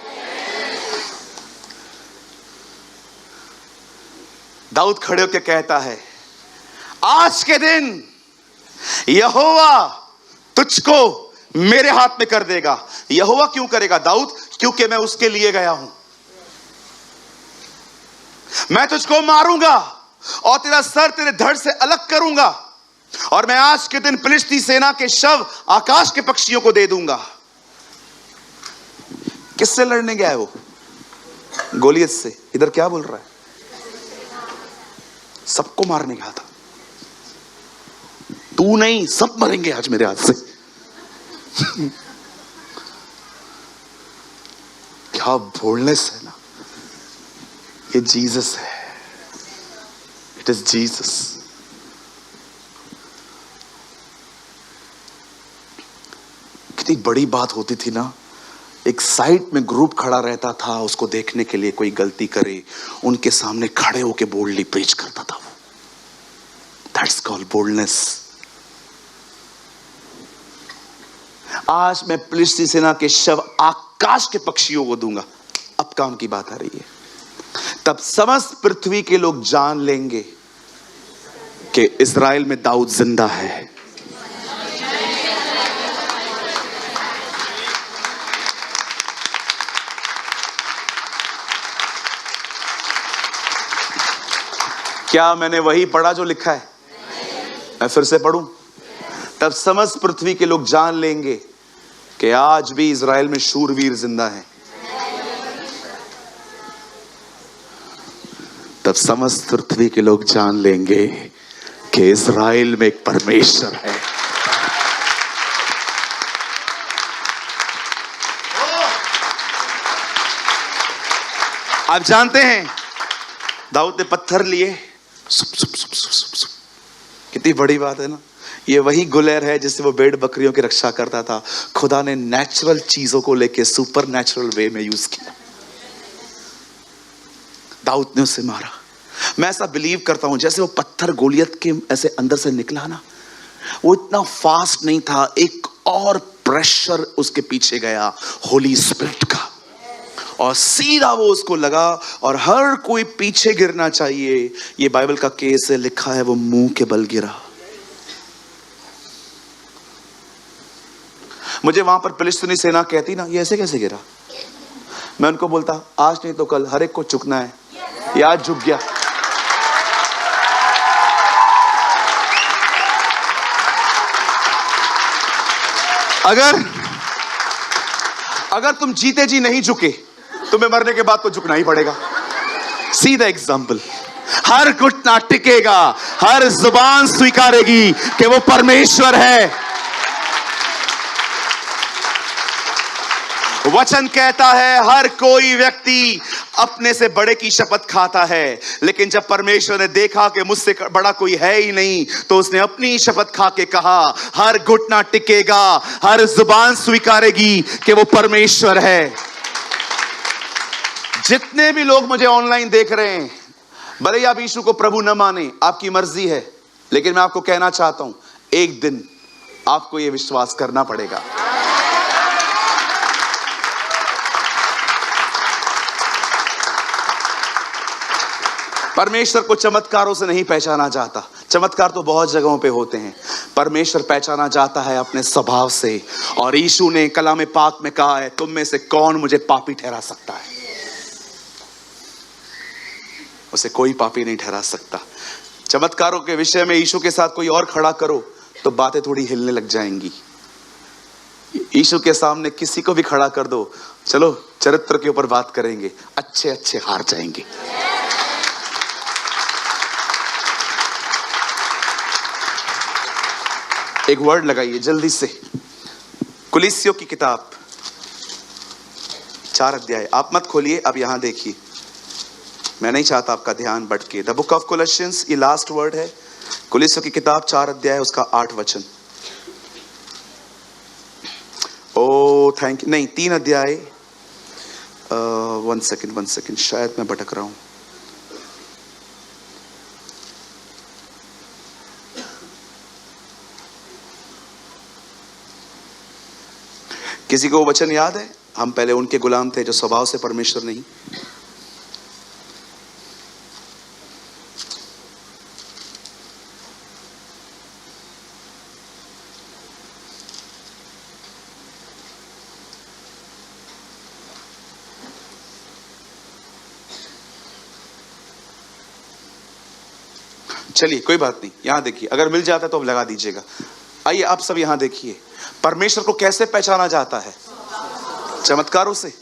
दाऊद खड़े होकर कहता है, आज के दिन यहोवा तुझको मेरे हाथ में कर देगा। यहोवा क्यों करेगा दाऊद? क्योंकि मैं उसके लिए गया हूं। मैं तुझको मारूंगा और तेरा सर तेरे धड़ से अलग करूंगा, और मैं आज के दिन फिलिस्ती सेना के शव आकाश के पक्षियों को दे दूंगा। किससे लड़ने गया है वो? गोलियत से। इधर क्या बोल रहा है? सबको मारने गया था। तू नहीं, सब मरेंगे आज मेरे हाथ से। क्या बोल्डनेस है ना। ये जीसस है। It is Jesus. कितनी बड़ी बात होती थी ना। एक साइड में ग्रुप खड़ा रहता था उसको देखने के लिए, कोई गलती करे उनके सामने खड़े होके बोल्डली प्रीच करता था वो। That's called boldness. आज मैं फिलिस्ती सेना के शव आकाश के पक्षियों को दूंगा। अब काम की बात आ रही है। तब समस्त पृथ्वी के लोग जान लेंगे कि इज़राइल में दाऊद जिंदा है। क्या मैंने वही पढ़ा जो लिखा है? मैं फिर से पढ़ूं? तब समस्त पृथ्वी के लोग जान लेंगे कि आज भी इज़राइल में शूरवीर जिंदा है। तब समस्त पृथ्वी के लोग जान लेंगे कि इज़राइल में एक परमेश्वर है। आप जानते हैं दाऊद ने पत्थर लिए, सुप सुप सुप सुप सुप सुप। कितनी बड़ी बात है ना। ये वही गुलेर है जिससे वो भेड़ बकरियों की रक्षा करता था। खुदा ने नेचुरल चीजों को लेके सुपर नेचुरल वे में यूज किया। दाऊद ने उसे मारा। मैं ऐसा बिलीव करता हूं जैसे वो पत्थर गोलियत के ऐसे अंदर से निकला ना, वो इतना फास्ट नहीं था, एक और प्रेशर उसके पीछे गया होली स्पिरिट का, और सीधा वो उसको लगा। और हर कोई पीछे गिरना चाहिए, ये बाइबल का केस है, लिखा है वो मुंह के बल गिरा। मुझे वहां पर फिलिस्तीनी सेना कहती ना, ये ऐसे कैसे गिरा? मैं उनको बोलता, आज नहीं तो कल हर एक को झुकना है। ये आज झुक गया। अगर तुम जीते जी नहीं झुके, तुम्हें मरने के बाद तो झुकना ही पड़ेगा। सीधा एग्जाम्पल। हर घुटना टिकेगा, हर जुबान स्वीकारेगी कि वो परमेश्वर है। वचन कहता है हर कोई व्यक्ति अपने से बड़े की शपथ खाता है, लेकिन जब परमेश्वर ने देखा कि मुझसे बड़ा कोई है ही नहीं, तो उसने अपनी शपथ खा के कहा, हर घुटना टिकेगा, हर जुबान स्वीकारेगी कि वो परमेश्वर है। जितने भी लोग मुझे ऑनलाइन देख रहे हैं, भले ही आप यीशु को प्रभु न माने, आपकी मर्जी है, लेकिन मैं आपको कहना चाहता हूं, एक दिन आपको यह विश्वास करना पड़ेगा। परमेश्वर को चमत्कारों से नहीं पहचाना जाता। चमत्कार तो बहुत जगहों पे होते हैं। परमेश्वर पहचाना जाता है अपने स्वभाव से। और यीशु ने कलाम पाक में कहा है, तुम में से कौन मुझे पापी ठहरा सकता है? उसे कोई पापी नहीं ठहरा सकता। चमत्कारों के विषय में यीशु के साथ कोई और खड़ा करो तो बातें थोड़ी हिलने लग जाएंगी। यीशु के सामने किसी को भी खड़ा कर दो, चलो चरित्र के ऊपर बात करेंगे, अच्छे अच्छे हार जाएंगे। एक वर्ड लगाइए जल्दी से, कुलिस्सियों की किताब 4 अध्याय। आप मत खोलिए, अब यहां देखिए, मैं नहीं चाहता आपका ध्यान भटके। द बुक ऑफ कोलोसियंस, ये लास्ट वर्ड है। कुलिस्सियों की किताब 4 अध्याय, उसका 8 वचन। ओ थैंक यू, नहीं 3 अध्याय। 1 सेकंड, शायद मैं भटक रहा हूं। किसी को वो वचन याद है? हम पहले उनके गुलाम थे जो स्वभाव से परमेश्वर नहीं। चलिए कोई बात नहीं, यहां देखिए, अगर मिल जाता है तो अब लगा दीजिएगा। आइए आप सब यहां देखिए, परमेश्वर को कैसे पहचाना जाता है? चमत्कारों से।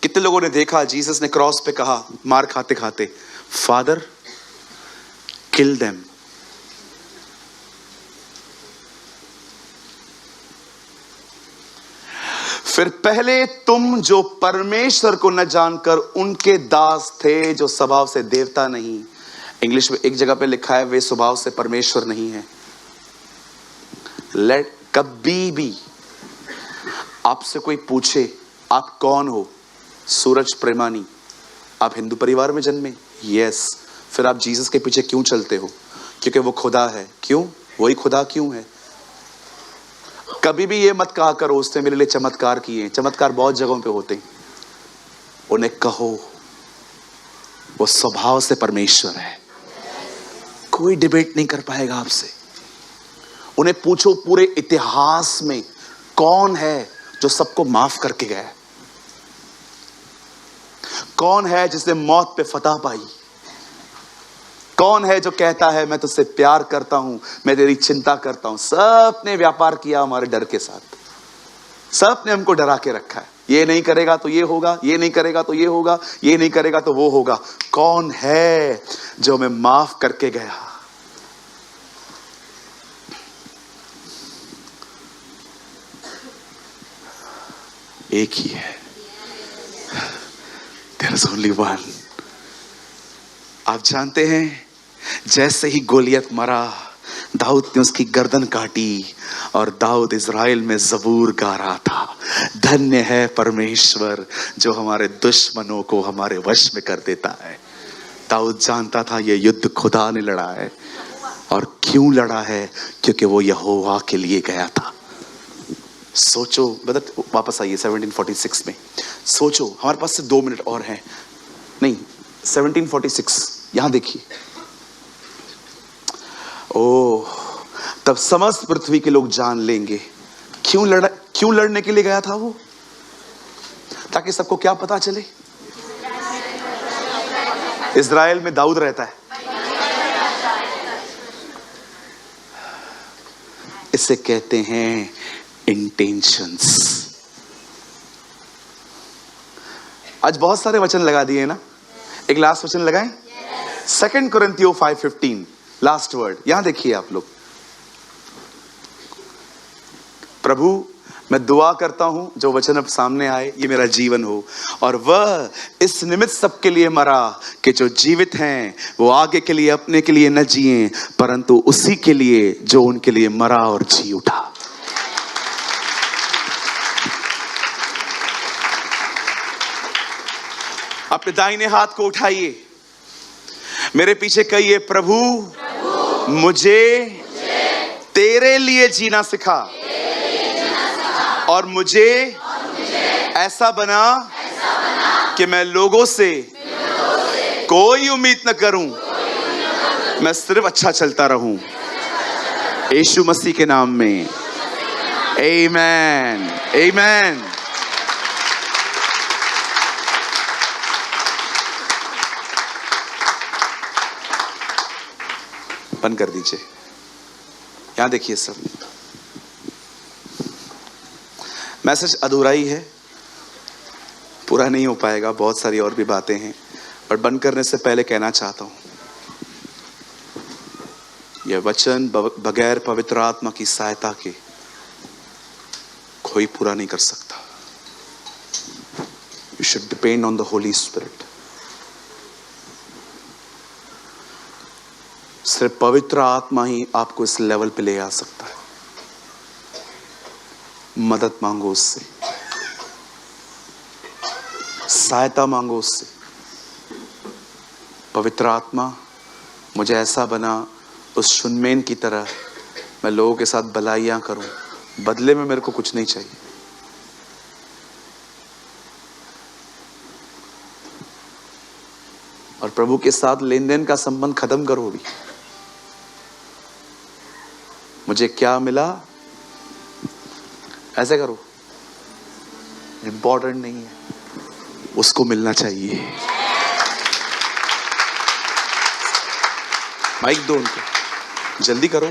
कितने लोगों ने देखा जीसस ने क्रॉस पे कहा मार खाते खाते, फादर किल देम। फिर पहले तुम जो परमेश्वर को न जानकर उनके दास थे, जो स्वभाव से देवता नहीं, इंग्लिश में एक जगह पे लिखा है वे स्वभाव से परमेश्वर नहीं है। लेट कभी भी आपसे कोई पूछे आप कौन हो, सूरज प्रेमानी, आप हिंदू परिवार में जन्मे, यस, फिर आप जीसस के पीछे क्यों चलते हो? क्योंकि वो खुदा है। क्यों? वही खुदा क्यों है? कभी भी ये मत कहा करो उसने मेरे लिए चमत्कार किए। चमत्कार बहुत जगहों पे होते हैं। उन्हें कहो वो स्वभाव से परमेश्वर है, कोई डिबेट नहीं कर पाएगा आपसे। उन्हें पूछो पूरे इतिहास में कौन है जो सबको माफ करके गया है? कौन है जिसने मौत पे फतह पाई? कौन है जो कहता है मैं तुझसे प्यार करता हूं, मैं तेरी चिंता करता हूं? सब ने व्यापार किया हमारे डर के साथ, सब ने हमको डरा के रखा है। ये नहीं करेगा तो ये होगा, ये नहीं करेगा तो ये होगा, ये नहीं करेगा तो वो होगा। कौन है जो हमें माफ करके गया? एक ही है, there is only one। आप जानते हैं जैसे ही गोलियत मरा, दाऊद ने उसकी गर्दन काटी और दाऊद इज़राइल में ज़बूर गा रहा था, धन्य है परमेश्वर जो हमारे दुश्मनों को हमारे वश में कर देता है। दाऊद जानता था ये युद्ध खुदा ने लड़ा है। और क्यों लड़ा है? क्योंकि वो यहोवा के लिए गया था। सोचो, मतलब वापस आइए 1746 में। सोचो, हमारे पास से 2 मिनट और हैं। नहीं, 1746 यहां देखिए। ओह, तब समस्त पृथ्वी के लोग जान लेंगे क्यों लड़ने के लिए गया था वो? ताकि सबको क्या पता चले? इज़राइल में दाऊद रहता है। इसे कहते हैं इंटेंशंस। आज बहुत सारे वचन लगा दिए ना, एक लास्ट वचन लगाएं। 2 कोरिन्थियों 5:15 लास्ट वर्ड। यहां देखिए आप लोग। प्रभु मैं दुआ करता हूं जो वचन अब सामने आए ये मेरा जीवन हो, और वह इस निमित्त सबके लिए मरा कि जो जीवित हैं वो आगे के लिए अपने के लिए न जिए, परंतु उसी के लिए जो उनके लिए मरा और जी उठा। अपने दाहिने हाथ को उठाइए, मेरे पीछे कहिए, प्रभु मुझे तेरे लिए जीना सिखा और मुझे ऐसा बना कि मैं लोगों से कोई उम्मीद न करूं, मैं सिर्फ अच्छा चलता रहूं। यीशु मसीह के नाम में आमीन, आमीन। बंद कर दीजिए। यहां देखिए सब, मैसेज अधूरा ही है, पूरा नहीं हो पाएगा, बहुत सारी और भी बातें हैं। और बंद करने से पहले कहना चाहता हूं, यह वचन बगैर पवित्र आत्मा की सहायता के कोई पूरा नहीं कर सकता। You should depend on the Holy Spirit. सिर्फ पवित्र आत्मा ही आपको इस लेवल पे ले आ सकता है। मदद मांगो उससे, सहायता मांगो उससे। पवित्र आत्मा, मुझे ऐसा बना उस शून्यमेन की तरह, मैं लोगों के साथ भलाइयां करूं, बदले में मेरे को कुछ नहीं चाहिए। और प्रभु के साथ लेन देन का संबंध खत्म करो अभी। मुझे क्या मिला ऐसे करो, इंपॉर्टेंट नहीं है, उसको मिलना चाहिए। माइक दो उनको, जल्दी करो।